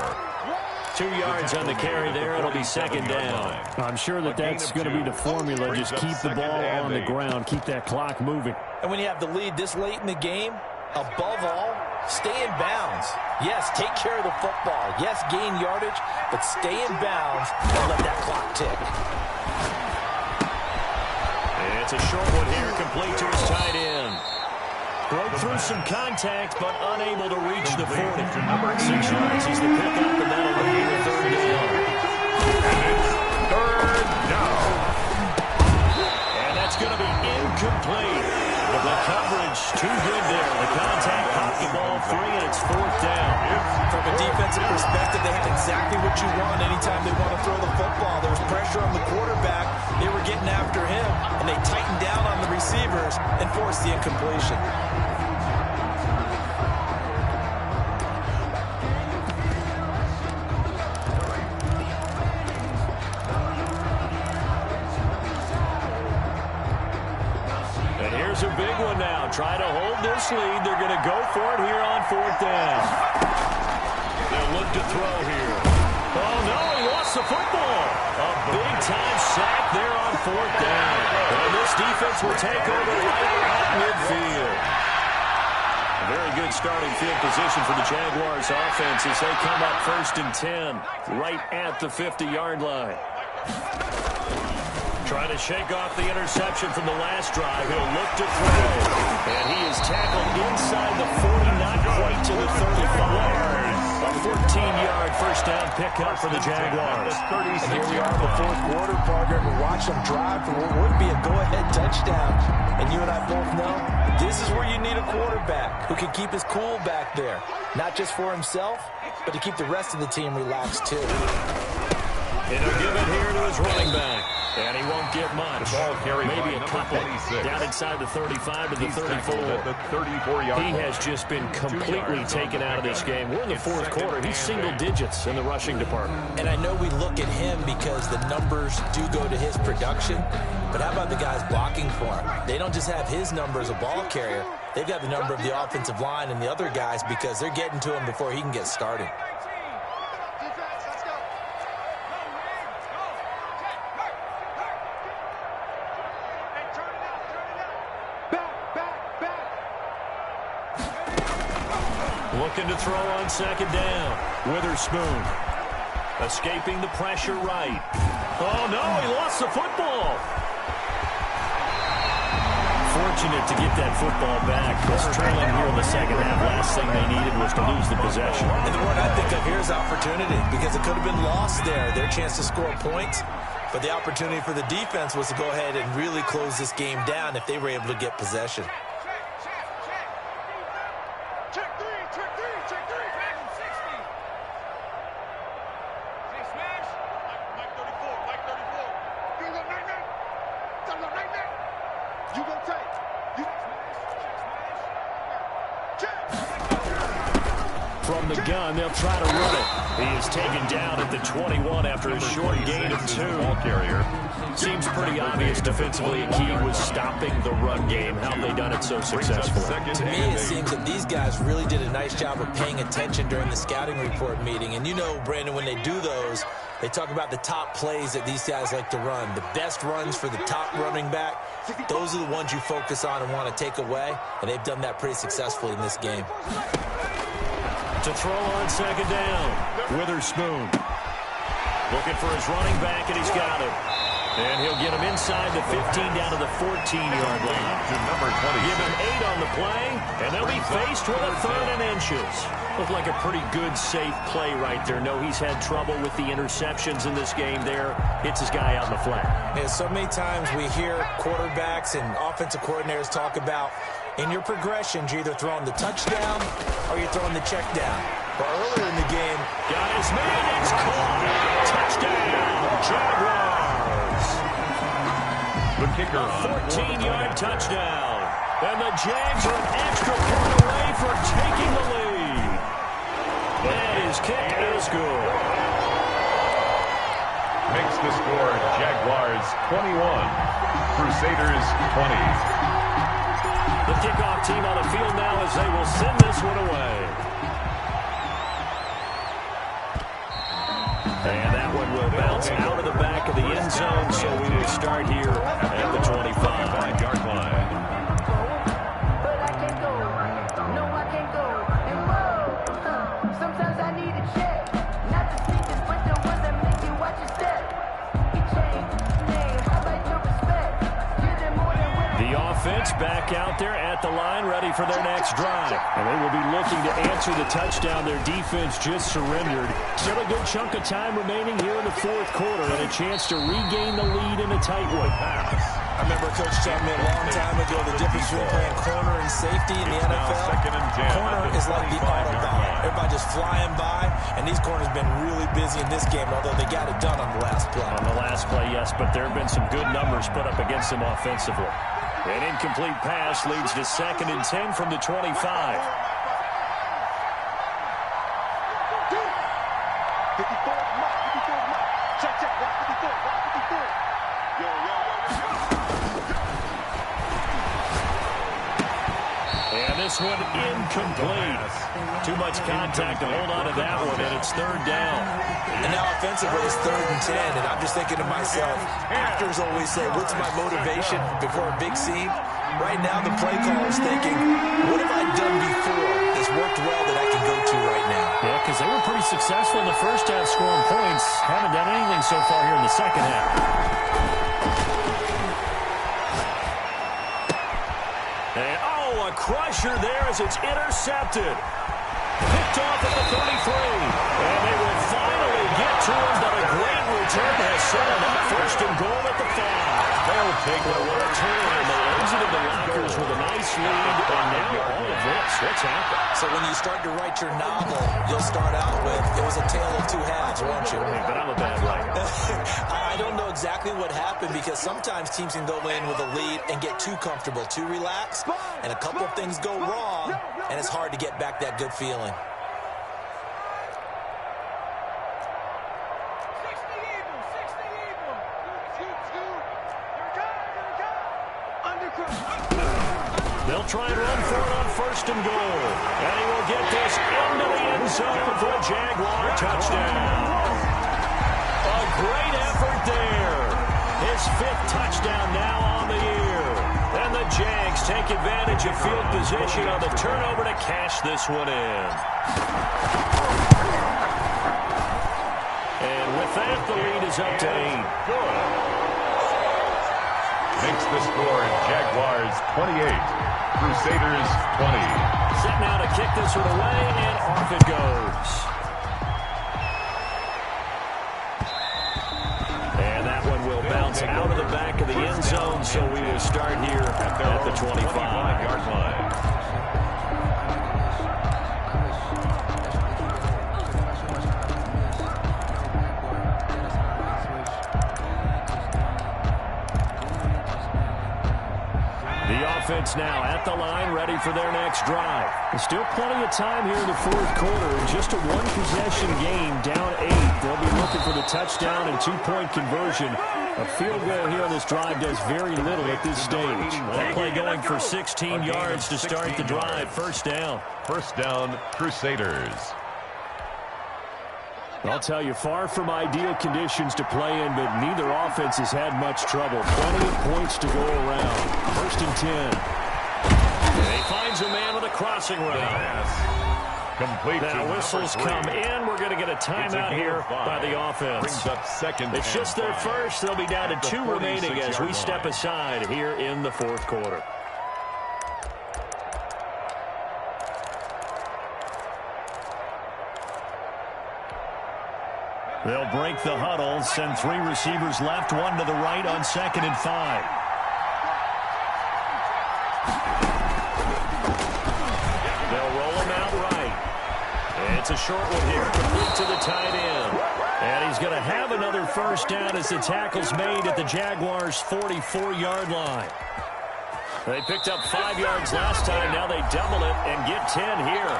2 yards on the carry there. It'll be 2nd down. I'm sure that's going to be the formula. Just keep the ball on the ground. Keep that clock moving. And when you have the lead this late in the game, above all, stay in bounds. Yes, take care of the football. Yes, gain yardage, but stay in bounds and let that clock tick. It's a short one here, complete to his tight end. Broke through some contact, but unable to reach the 40. 6 yards is the pickup, and that'll lead to 3rd down. Third down. And that's going to be incomplete. But the coverage too good there. The contact popped the ball free, and it's 4th down. From a defensive perspective, they had exactly what you want anytime they want to throw the football. There was pressure on the quarterback. They were getting after him, and they tightened down on the receivers and forced the incompletion. And here's a big one now. Try to hold this lead. They're going to go for it here on 4th down. They'll look to throw here. Oh, no, he lost the football. A big-time sack there on 4th down. And this defense will take over right at midfield. A very good starting field position for the Jaguars offense as they come up 1st and 10 right at the 50-yard line. Trying to shake off the interception from the last drive. He'll look to throw. And he is tackled inside the 40, not quite to the 35. A 14-yard first down pickup for the Jaguars. And here we are in the 4th quarter, partner. We watch them drive for what would be a go-ahead touchdown. And you and I both know this is where you need a quarterback who can keep his cool back there. Not just for himself, but to keep the rest of the team relaxed, too. And he'll give it here to his running back. And he won't get much. Maybe a couple. Down inside the 35 to the 34. He has just been completely taken out of this game. We're in the 4th quarter. He's single digits in the rushing department. And I know we look at him because the numbers do go to his production. But how about the guys blocking for him? They don't just have his number as a ball carrier. They've got the number of the offensive line and the other guys because they're getting to him before he can get started. Looking to throw on 2nd down. Witherspoon escaping the pressure right. Oh, no, he lost the football. Fortunate to get that football back. Was trailing here in the 2nd half. Last thing they needed was to lose the possession. And the word I think of here is opportunity because it could have been lost there. Their chance to score points. But the opportunity for the defense was to go ahead and really close this game down if they were able to get possession. From the gun, they'll try to run it. He is taken down at the 21 after a short gain of 2. Ball carrier. Seems pretty obvious defensively a key was stopping the run game. How have they done it so successfully? To me, it seems that these guys really did a nice job of paying attention during the scouting report meeting. And you know, Brandon, when they do those, they talk about the top plays that these guys like to run. The best runs for the top running back, those are the ones you focus on and want to take away. And they've done that pretty successfully in this game. To throw on second down. Witherspoon looking for his running back, and he's got him. And he'll get him inside the 15 down to the 14-yard line. To number 20. Give him 8 on the play, and they'll be faced with a 3rd and inches. Looked like a pretty good, safe play right there. No, he's had trouble with the interceptions in this game there. Hits his guy out in the flat. Yeah, so many times we hear quarterbacks and offensive coordinators talk about in your progressions, you're either throwing the touchdown or you're throwing the check down. But earlier in the game, got his man, it's caught. Touchdown, Jaguars. The kicker A on 14-yard touchdown. And the Jags are an extra point away from taking the lead. And his kick is good. makes the score Jaguars 21, Crusaders 20. The kickoff team on the field now as they will send this one away. And that one will bounce out of the back of the end zone, so we will start here at the 25-yard line. But I can't go. No, I can't go. And whoa, sometimes I need a check. Not the sneakers, but the ones that make you watch your step. You change, name, I like your respect. Give them more than what The offense back out there at the line, ready for their next drive. And they will be looking to answer the touchdown their defense just surrendered. Still a good chunk of time remaining here in the fourth quarter and a chance to regain the lead in a tight one. I remember Coach telling me a long time ago the difference between playing corner and safety in the NFL. Corner is like the Autobahn. Everybody just flying by, and these corners have been really busy in this game, although they got it done on the last play. On the last play, yes, but there have been some good numbers put up against them offensively. An incomplete pass leads to 2nd and 10 from the 25. And this one incomplete. Too much contact to hold on to that one, and it's 3rd down. And now offensively it's 3rd and 10, and I'm just thinking to myself, actors always say, what's my motivation before a big scene? Right now the play caller is thinking, what have I done before that's worked well that I can go to right now? Yeah, because they were pretty successful in the first half scoring points. Haven't done anything so far here in the second half. And, oh, a crusher there as it's intercepted. Picked off at the 33. And they will finally get to him, but a great return has set him up 1st and goal at the 5. They'll take a return, and they exited the lockers with a nice lead, and now all of this. What's happened? So when you start to write your novel, you'll start out with, it was a tale of two halves, won't you? But I'm a bad writer. I don't know exactly what happened because sometimes teams can go in with a lead and get too comfortable, too relaxed, and a couple of things go wrong, and it's hard to get back that good feeling. They'll try and run for it on 1st and goal. And he will get this into the end zone for a Jaguar touchdown. A great effort there. His 5th touchdown now on the year. And the Jags take advantage of field position on the turnover to cash this one in. And with that, the lead is up to 8. Good. Makes the score Jaguars 28. Crusaders 20. Set now to kick this one away, and off it goes. And that one will bounce out of the back of the end zone, so we will start here at the 25-yard line. The defense now at the line, ready for their next drive. There's still plenty of time here in the fourth quarter. Just a one-possession game, down 8. They'll be looking for the touchdown and two-point conversion. A field goal here on this drive does very little at this stage. That play going for 16 yards to start the drive. First down. First down, Crusaders. I'll tell you, far from ideal conditions to play in, but neither offense has had much trouble. Plenty of points to go around. First and 10. And he finds a man with a crossing route. Complete. Now whistles come in. We're going to get a timeout here by the offense. Brings up second. It's just their first. They'll be down to 2 remaining as we step aside here in the fourth quarter. They'll break the huddle, send 3 receivers left, 1 to the right on 2nd and 5. They'll roll him out right. It's a short one here, complete to the tight end. And he's going to have another first down as the tackle's made at the Jaguars' 44-yard line. They picked up 5 yards last time. Now they double it and get 10 here.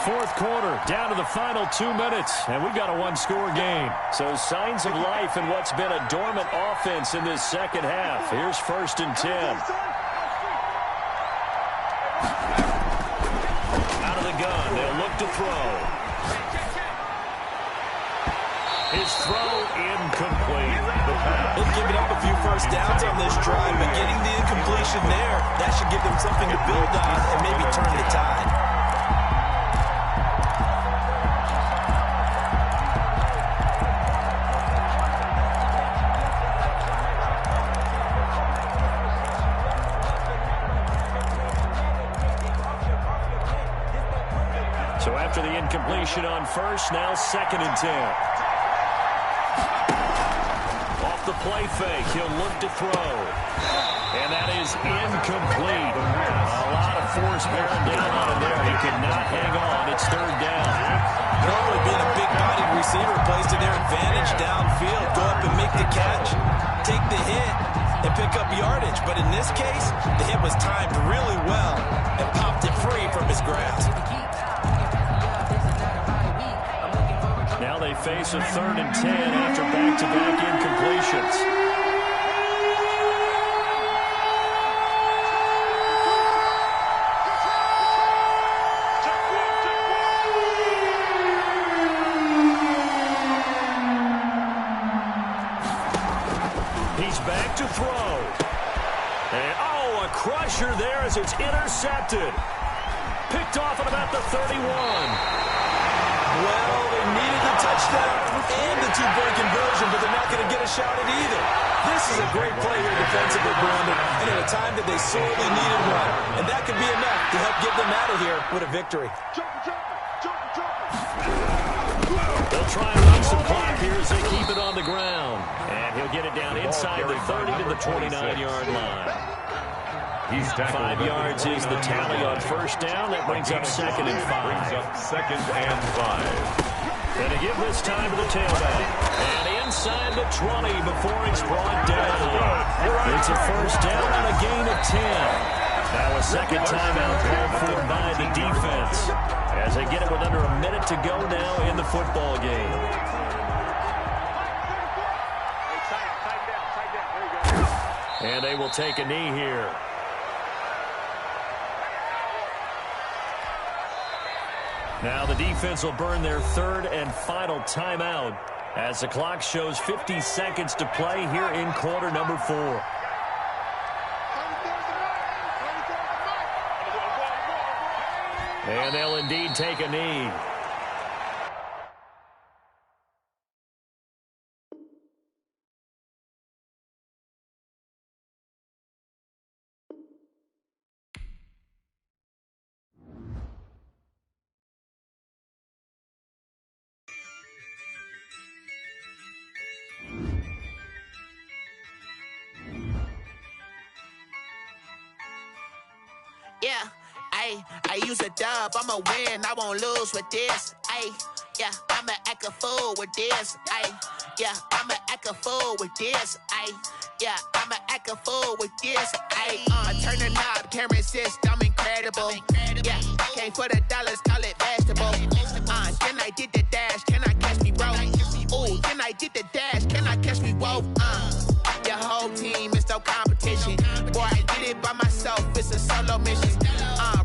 Fourth quarter, down to the final 2 minutes, and we've got a one-score game. So signs of life in what's been a dormant offense in this second half. Here's first and 10. Out of the gun, they'll look to throw. His throw incomplete. They've given up a few first downs on this drive, but getting the incompletion there, that should give them something to build on and maybe turn the tide. So after the incompletion on first, now 2nd and 10. Off the play fake, he'll look to throw. And that is incomplete. A lot of force bearing down on him there. He could not hang on. It's 3rd down. Normally being a big-bodied receiver plays to their advantage downfield. Go up and make the catch, take the hit, and pick up yardage. But in this case, the hit was timed really well and popped it free from his grasp. Now they face a 3rd and 10 after back-to-back incompletions. He's back to throw. And, oh, a crusher there as it's intercepted. Picked off at about the 31. Well, they needed the touchdown and the two-point conversion, but they're not going to get a shot at either. This is a great play here defensively, Brandon, and at a time that they sorely needed one. And that could be enough to help get them out of here with a victory. They'll try and run some clock here as they keep it on the ground. And he'll get it down inside the 30 to the 29-yard line. 5 yards is the tally on first down. That brings up 2nd and 5. And to give this time to the tailback. And inside the 20 before he's brought down. It's a first down and a gain of 10. Now a second timeout called for by the defense as they get it with under a minute to go now in the football game. And they will take a knee here. Now the defense will burn their 3rd and final timeout as the clock shows 50 seconds to play here in quarter number 4. And they'll indeed take a knee. Yeah, I use a dub, I'ma win, I won't lose with this. Yeah, I'ma act a fool with this. Yeah, I'ma act a fool with this. Yeah, I'ma act a fool with this. I turn the knob, camera assist, I'm incredible. Yeah, came for the dollars, call it vegetable. Can I get the dash? Can I catch me, bro? Ooh, can I get the dash? Can I catch me, whoa? Your whole team is no competition. Boy, I did it by myself, it's a solo mission.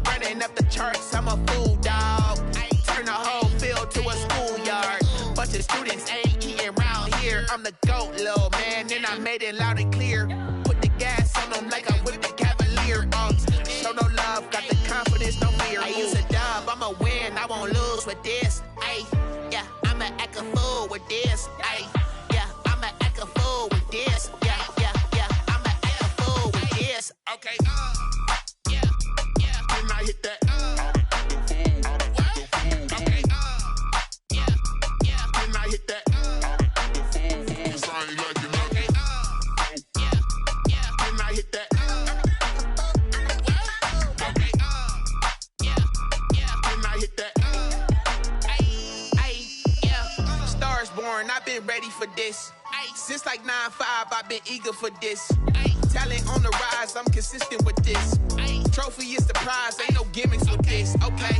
Running up the charts, I'm a fool, dog. Turn the whole field to a schoolyard. Bunch of students ain't eating round here. I'm the GOAT, little man, and I made it loud and clear. Put the gas on them like I whipped the Cavalier. Show no love, got the confidence, no fear. I use a dub, I'ma win, I won't lose with this. Yeah, I'ma act a fool with this. Yeah, I'ma act a fool with this. Yeah, I'ma act a fool with this. Okay, yeah, can I hit that? Okay, yeah, can I hit that? Can I hit that? Can I hit that? Yeah. Stars born, I've been ready for this. Since like 9-5, I've been eager for this. Talent on the rise, I'm consistent with this. Trophy is the prize, ain't no gimmicks with this. Okay,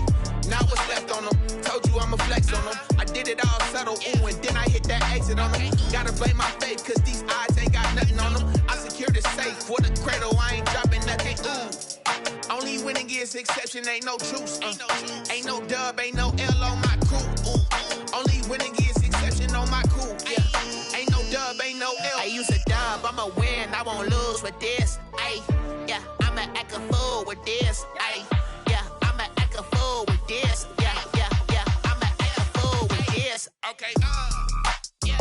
now what's left on them? Told you I'ma flex on them. I did it all subtle, ooh, and then I hit that exit on them. Gotta blame my faith, cause these odds ain't got nothing on them. I secured the safe for the cradle, I ain't dropping nothing, ooh. Only winning is exception, ain't no truce. Ain't no dub, ain't no L on my crew. Ooh. Only winning is exception on my crew. Yeah. Ain't no dub, ain't no L. I use a dub, I'ma win, I won't lose with this. Yeah, I'ma act a fool with this. Yeah, I'ma act a fool with this. Yeah, I'ma act a fool with this. Okay, yeah,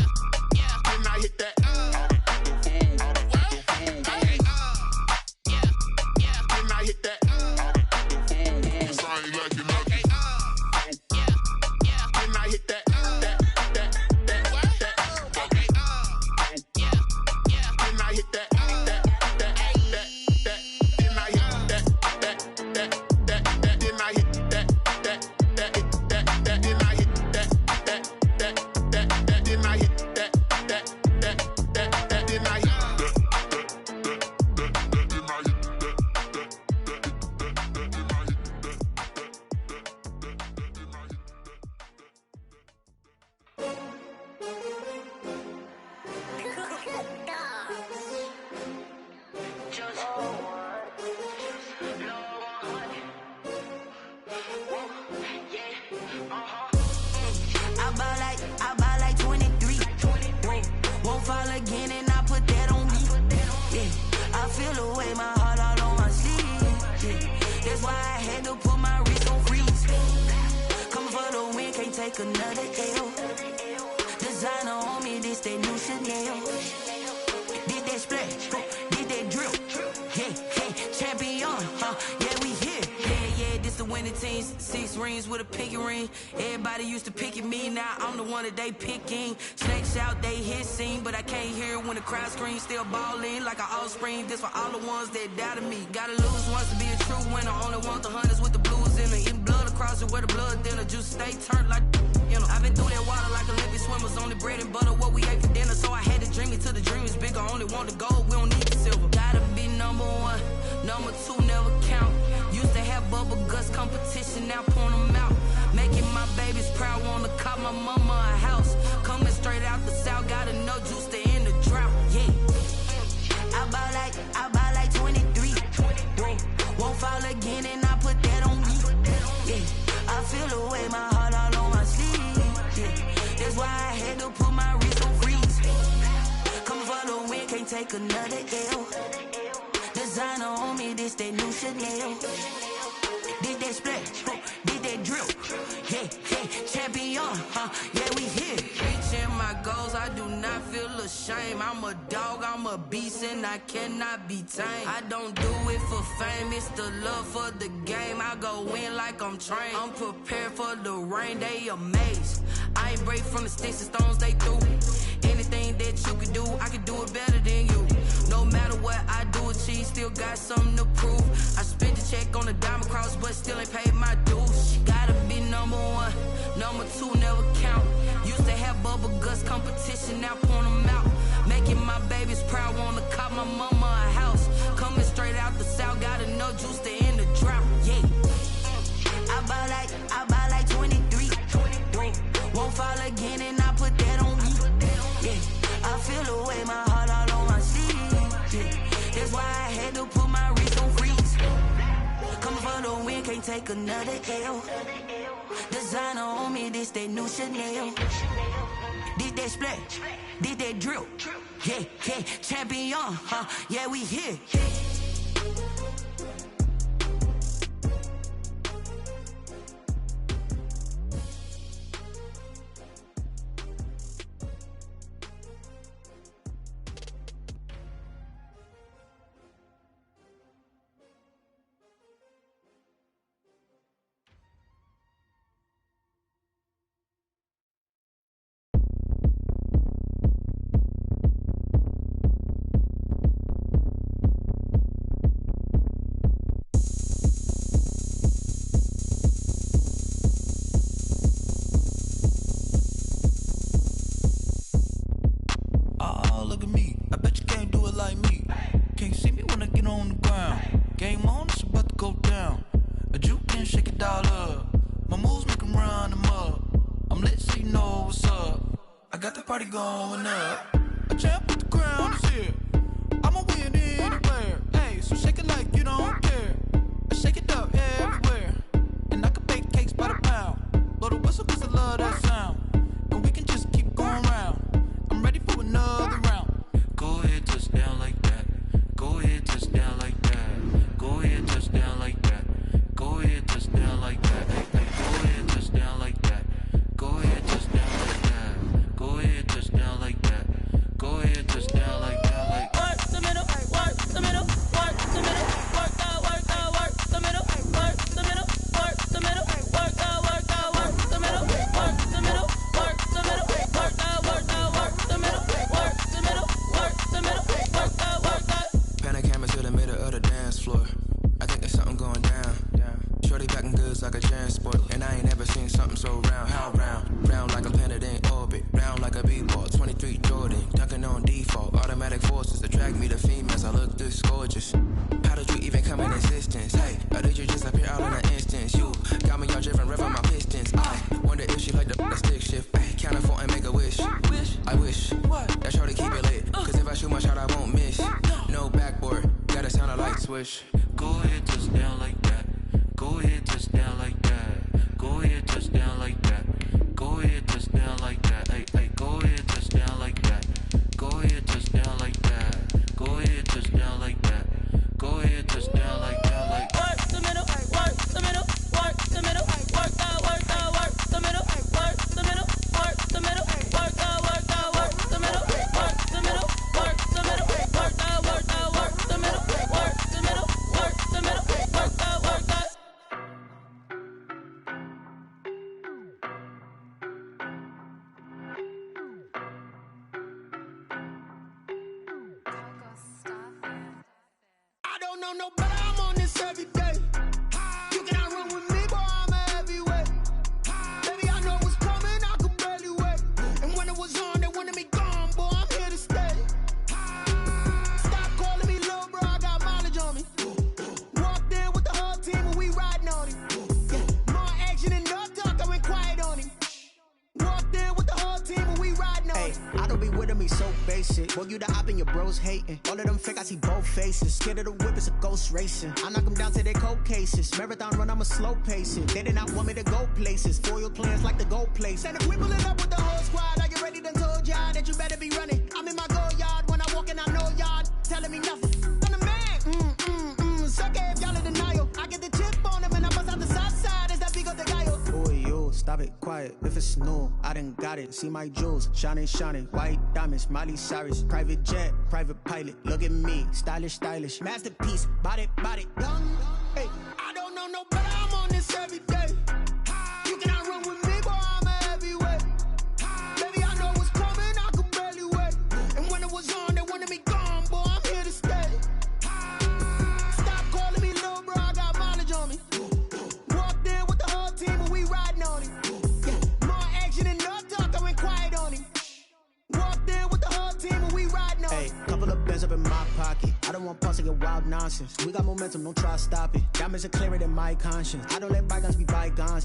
can I hit that? Okay, yeah, can I hit that? Okay, yeah, can I hit that? Okay, yeah, can I hit that? I buy like 23. Won't fall again and I put that on me. Yeah, I feel the way, my heart all on my sleeve. Yeah, that's why I had to put my wrist on freeze. Coming for the win, can't take another L. Designer on me, this that new Chanel. Did that splash, did that drill. Yeah, champion, yeah, we here. Yeah, this the winning team. 6 rings with a pinky ring. Everybody used to pick at me, now I'm the one that they picking. Snakes out, they hit scene, but I can't hear when the crowd screams. Still balling like an offspring. This for all the ones that doubted me. Gotta lose once to be a true winner. Only want the hunters with the blues in it. Eating blood across it where the blood dinner. Juice stay turned like, you know. I've been through that water like Olympic swimmers. Only bread and butter, what we ate for dinner. So I had to dream it till the dream is bigger. Only want the gold, we don't need the silver. Gotta be number 1, number 2 never count. Used to have bubble guts competition, now point them out. Making my babies proud, wanna cop my mama a house. Coming straight out the south, gotta know juice to end the drought. Yeah, I buy like 23. Won't fall again and I put that on me. Yeah, I feel the way, my heart all on my sleeve. Yeah, that's why I had to put my wrist on freeze. Coming for the win, can't take another L. Designer on me, this that new Chanel. Did that splash, did that drill. Yeah, champion, yeah, we here. Reaching my goals, I do not feel ashamed. I'm a dog, I'm a beast, and I cannot be tamed. I don't do it for fame, it's the love for the game. I go in like I'm trained. I'm prepared for the rain, they amazed. I ain't break from the sticks and stones they threw. Anything that you can do, I can do it better than you. No matter what I do, achieve, still got something to prove. I spent the check on the diamond cross, but still ain't paid my dues. Gotta be number 1, number 2 never count. Used to have bubble guts competition, now point them out. Making my babies proud, wanna cop my mama a house. Coming straight out the south, got enough juice to end the drought. Yeah. I buy like 23. Won't fall again and I put that on me. Yeah. I feel the way, my heart all on my sleeve. Yeah. That's why I had to put my wrist on freeze. Coming for the win, can't take another L. Designer on me, this that new Chanel. This that splash, this that drill. Yeah, yeah, champion, huh? Yeah, we here. Going up, a champ with the crown is here. I'ma win anywhere. Hey, so shake it like you don't care. I shake it up everywhere. And I can bake cakes by the pound. Blow the whistle cause I love that sound. And we can just keep going round. I'm ready for another round. Go ahead, touch down like that. Go ahead, touch down like that. Go ahead, touch down like that. Go ahead, touch down like that. Hey, hey, go ahead, touch down like that. Go ahead, touch down like that. Go ahead, touch down like that. Go ahead, touch down like that. Like work the middle, work the middle, work the middle, work the middle, work the middle, work the middle, work the middle, work the middle, work the middle, work the middle, work the middle, work the middle, work the. Pan a camera to the middle of the dance floor. I think there's something going down. Shorty packing goods like a transport, and I ain't never seen something so round. How round? Round like a planet in orbit, round like a b-ball. 23 Jordan, dunking on default. Automatic forces attract me to females. I look this gorgeous. How did you even come in existence? Hey, or did you just appear out in an instance? You got me all driven, revving my pistons. I wonder if she like the stick shift. Ay, count it 4 and make a wish. I wish that shorty keep it lit. Cause if I shoot my shot, I won't miss. No backboard, gotta sound a light switch. Go ahead, touch down like that. Go ahead, touch down like that. Go ahead, touch down like that. Go ahead, touch down like that. Hey, hey, go ahead, touch down like that. Go ahead, touch down like that. Go ahead, touch down like that. Go ahead, touch down like that. Like work the middle, work the middle, work the middle, work the middle, work the middle, work the middle, work the middle, work the middle, work the middle, work the middle, work the middle, work the middle, work the middle, work the. I don't know no better, I'm on this every day. You cannot run with me, boy, I'm a heavyweight. Baby, I know what's coming, I could barely wait. And when it was on, they wanted me gone, boy, I'm here to stay. Stop calling me little bro, I got mileage on me. Walked in with the whole team and we riding on him. Yeah, more action and no talk, I went quiet on him. Walked in with the whole team and we riding on him. I don't be with me so basic. Boy, you the op and your bros hating. All of them fake, I see both faces. Scared of the whip, it's a ghost racing. I knock them down to their cold cases. Marathon run, I'm a slow pacing. They did not want me to go places. Foil plans like the go place. And if we pull it up with the whole squad, are you ready? Done told y'all that you better be running. I'm in my go yard when I walk in, I know y'all telling me nothing. I'm the man. Suck it if y'all in denial. I get the chip on them and I bust out the south side. Is that big of the guy? Boy, yo, stop it, quiet. If it's new, I done got it. See my jewels, shining, shining. White diamonds, Miley Cyrus. Private jet, private pilot. Look at me, stylish, stylish. Masterpiece, body, done. Hey, I don't know no better, I'm on this every day. You cannot run with me, boy, I'm a heavyweight. Baby, I know what's coming, I could barely wait. And when it was on, they wanted me gone, boy, I'm here to stay. Stop calling me little bro, I got mileage on me. Walked in with the whole team and we riding on him. Yeah, more action and no talk, I went quiet on him. Walked in with the whole team and we riding on him. Hey, couple of bands up in my pocket. I don't want pause to get wild nonsense. We got momentum, don't try to stop it. Diamonds are clearer than my conscience. I don't let bygones be bygones.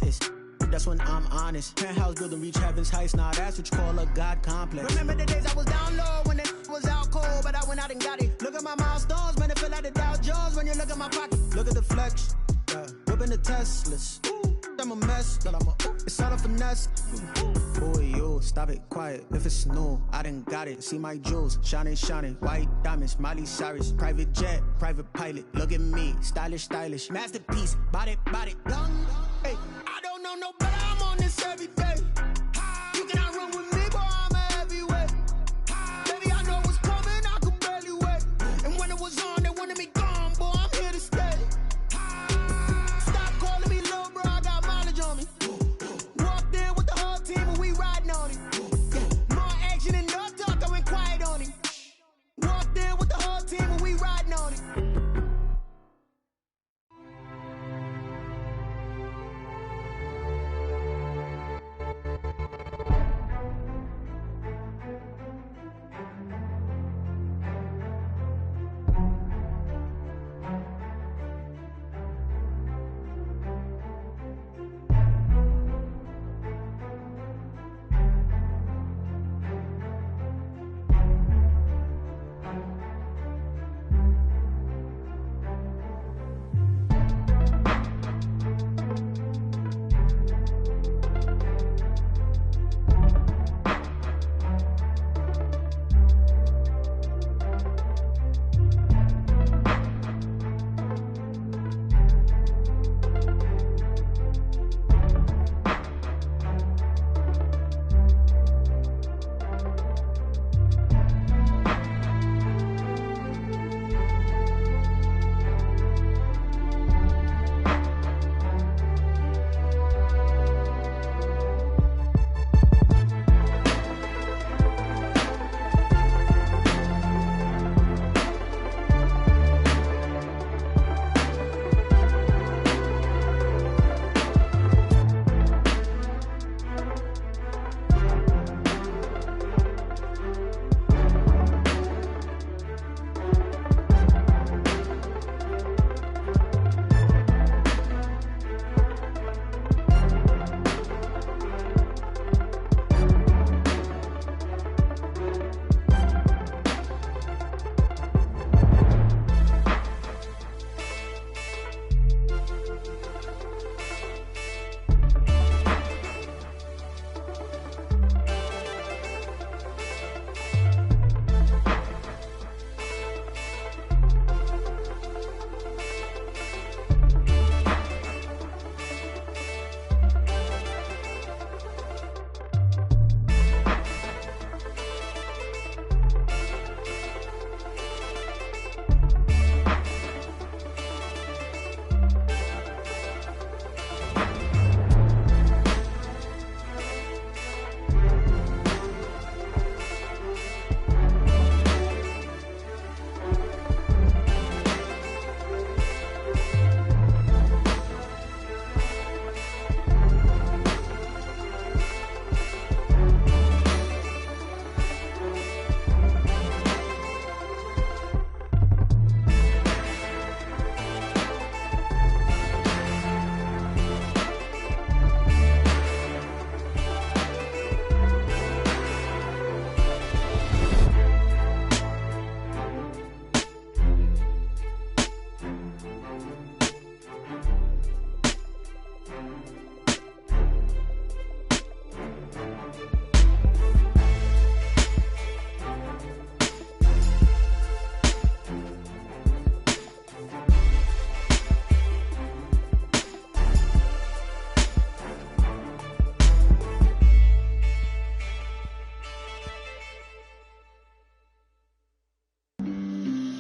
That's when I'm honest. Penthouse building, reach heaven's heights. Now that's what you call a God complex. Remember the days I was down low when it was out cold, but I went out and got it. Look at my milestones, man, it feel like the Dow Jones when you look at my pocket. Look at the flex, whipping the Teslas. I'm a mess, but it's all a finesse. Boy, you stop it, quiet. If it's new, I done got it. See my jewels, shining, white diamonds, Miley Cyrus, private jet, private pilot. Look at me, stylish, masterpiece, body, young. Hey, I don't know no better. I'm on this every day. You cannot run with me, boy. I'm a heavyweight. Baby, I know what's coming. I could barely wait. And when it was on, they wanted me gone, boy. I'm here to stay. Stop calling me little bro. I got mileage on me. Walked in with the whole team and we riding on it. More action and no talk. I went quiet on him. Walked in with the whole team and we riding on it.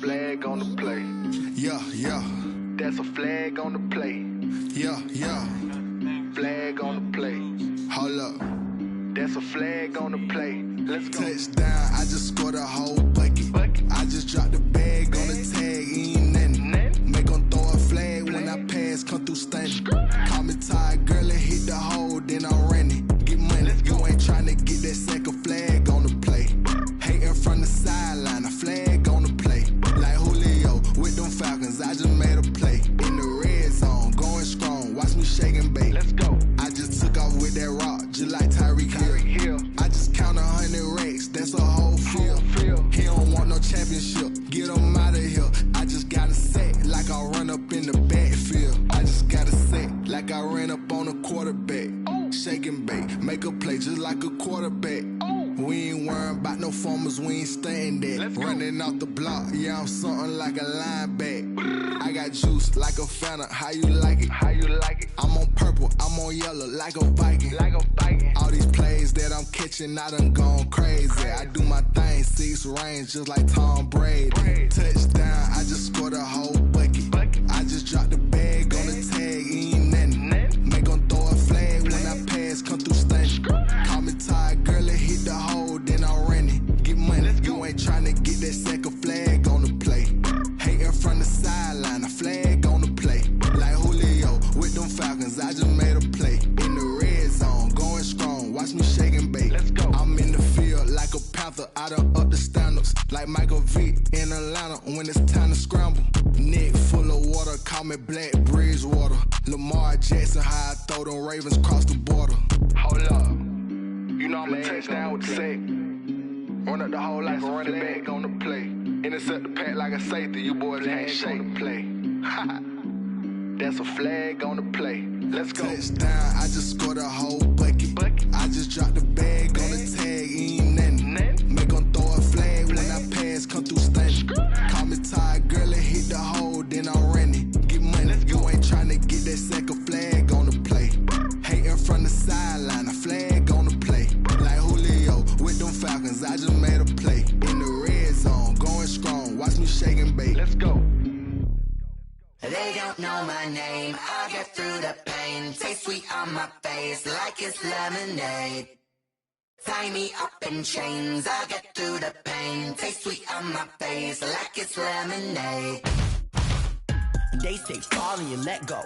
flag on the play. Yeah, yeah. That's a flag on the play. Yeah, yeah. Flag on the play. Hold up. That's a flag on the play. Let's go. Touchdown, I just scored a whole bucket. I just dropped the bag on the tag, ain't nothing. Make them throw a flag when I pass, come through stunning. Call me tired, girl, and hit the hole, then I'm running. Get money, you ain't trying to get that second flag on the play. Hating from the sideline, a flag on the play. Like Julio. like a quarterback. We ain't worrying about no formers, we ain't staying there. Running off the block, yeah, I'm something like a lineback. I got juice like a Fanta, how you like it? How you like it? I'm on purple, I'm on yellow, like a Viking. Like a Viking. All these plays that I'm catching, I done gone crazy. I do my thing, 6 range, just like Tom Brady. Touchdown, I just scored a whole bucket. I just dropped the bag on the tag, ain't nothing. Make 'em throw a flag when I pass, come through stunning. Call me tired, girl, it hit the hole, then I'm running. Get money, you ain't tryna get that second flag on the play. Hating from the sideline, a flag on the play. Like Julio with them Falcons, I just made a play. In the red zone, going strong, watch me shake and bake. I'm in the field like a Panther, I done up the standards. Like Michael Vick in Atlanta when it's time to scramble. Neck full of water, call me Black Bridgewater. Lamar Jackson, how I throw them Ravens cross the border. Hold up, you know I'm a touchdown with the sack. Run up the whole like a running back on the play. Intercept the pack like a safety, you boys can't shake the play. That's a flag on the play. Let's go. Touchdown, I just scored a whole bucket. I just dropped the bag on the tag, ain't nothing. Make 'em throw a flag when I pass, come through stunning. Call me tired, girl, it hit the hole, then I'm running. Get money, you ain't tryna get that second flag on the play. Hating from the sideline, a flag on the play. Like Julio with them Falcons, I just made a play. In the red zone, going strong, watch me shake and bake. Let's go. They don't know my name, I get through the pain. Taste sweet on my face like it's lemonade. Tie me up in chains, I get through the pain. Taste sweet on my face like it's lemonade. They say fall and you let go,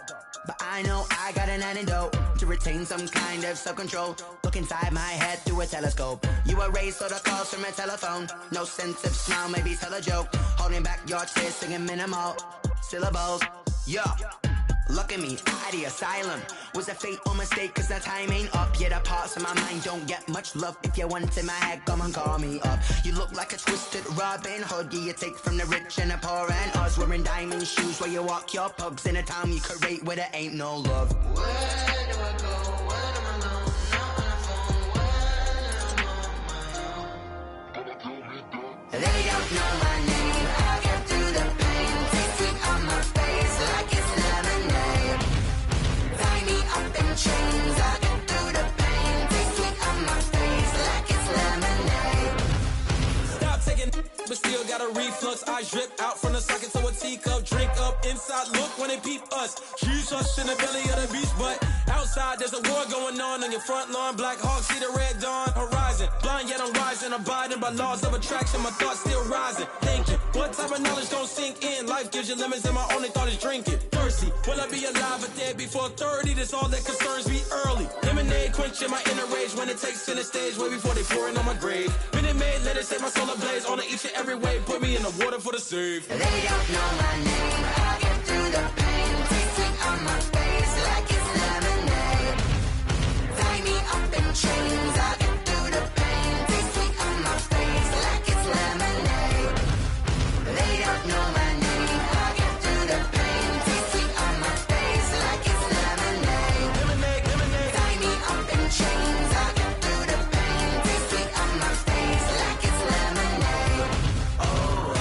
but I know I got an antidote to retain some kind of self-control. Look inside my head through a telescope. You erase all the calls from a telephone. No sense of smile, maybe tell a joke. Holding back your tears, singing minimal syllables. Yo, look at me, out of the asylum. Was a fate or mistake, cause the time ain't up. Yeah, the parts of my mind don't get much love. If you want in my head, come and call me up. You look like a twisted Robin Hood. Yeah, you take from the rich and the poor and us. Wearing diamond shoes where you walk your pugs in a town you create where there ain't no love. Where do I go? Where am I alone? Not on the phone. When I'm on my own. They don't know my name. I get through the pain. Taste sweet on my face like it's lemonade. Tie me up in chains. I get through the pain. Taste sweet on my face like it's lemonade. Stop taking, but still got a reflux. Eyes drip out from the socket to a teacup. Drink up inside, look when they peep us. Choose us in the belly of the beast, but outside there's a war going on your front lawn. Black Hawk, see the red dawn horizon. Blind yet I'm rising, abiding by laws of attraction. My thoughts still rising, thinking what type of knowledge don't sink in. Life gives you lemons and my only thought is drinking. Thirsty, will I be alive or dead before 30? That's all that concerns me early. Lemonade quenching my inner rage when it takes center stage way before they pouring on my grave. Minute Maid, let it set my soul ablaze on each and every way. Put me in the water for the save. They don't know my name, I get through the pain. Taste sweet on my face like it's lemonade. Tie me up in chains, I get through the pain. Taste sweet on my face like it's lemonade. They don't know my name, I get through the pain. Taste sweet on my face like it's lemonade. Tie me up in chains, I get through the pain. Taste sweet on my face like it's lemonade. Oh.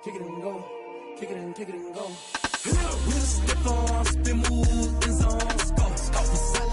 kick it and go, kick it and go. With a step on, spin move, in zone, score.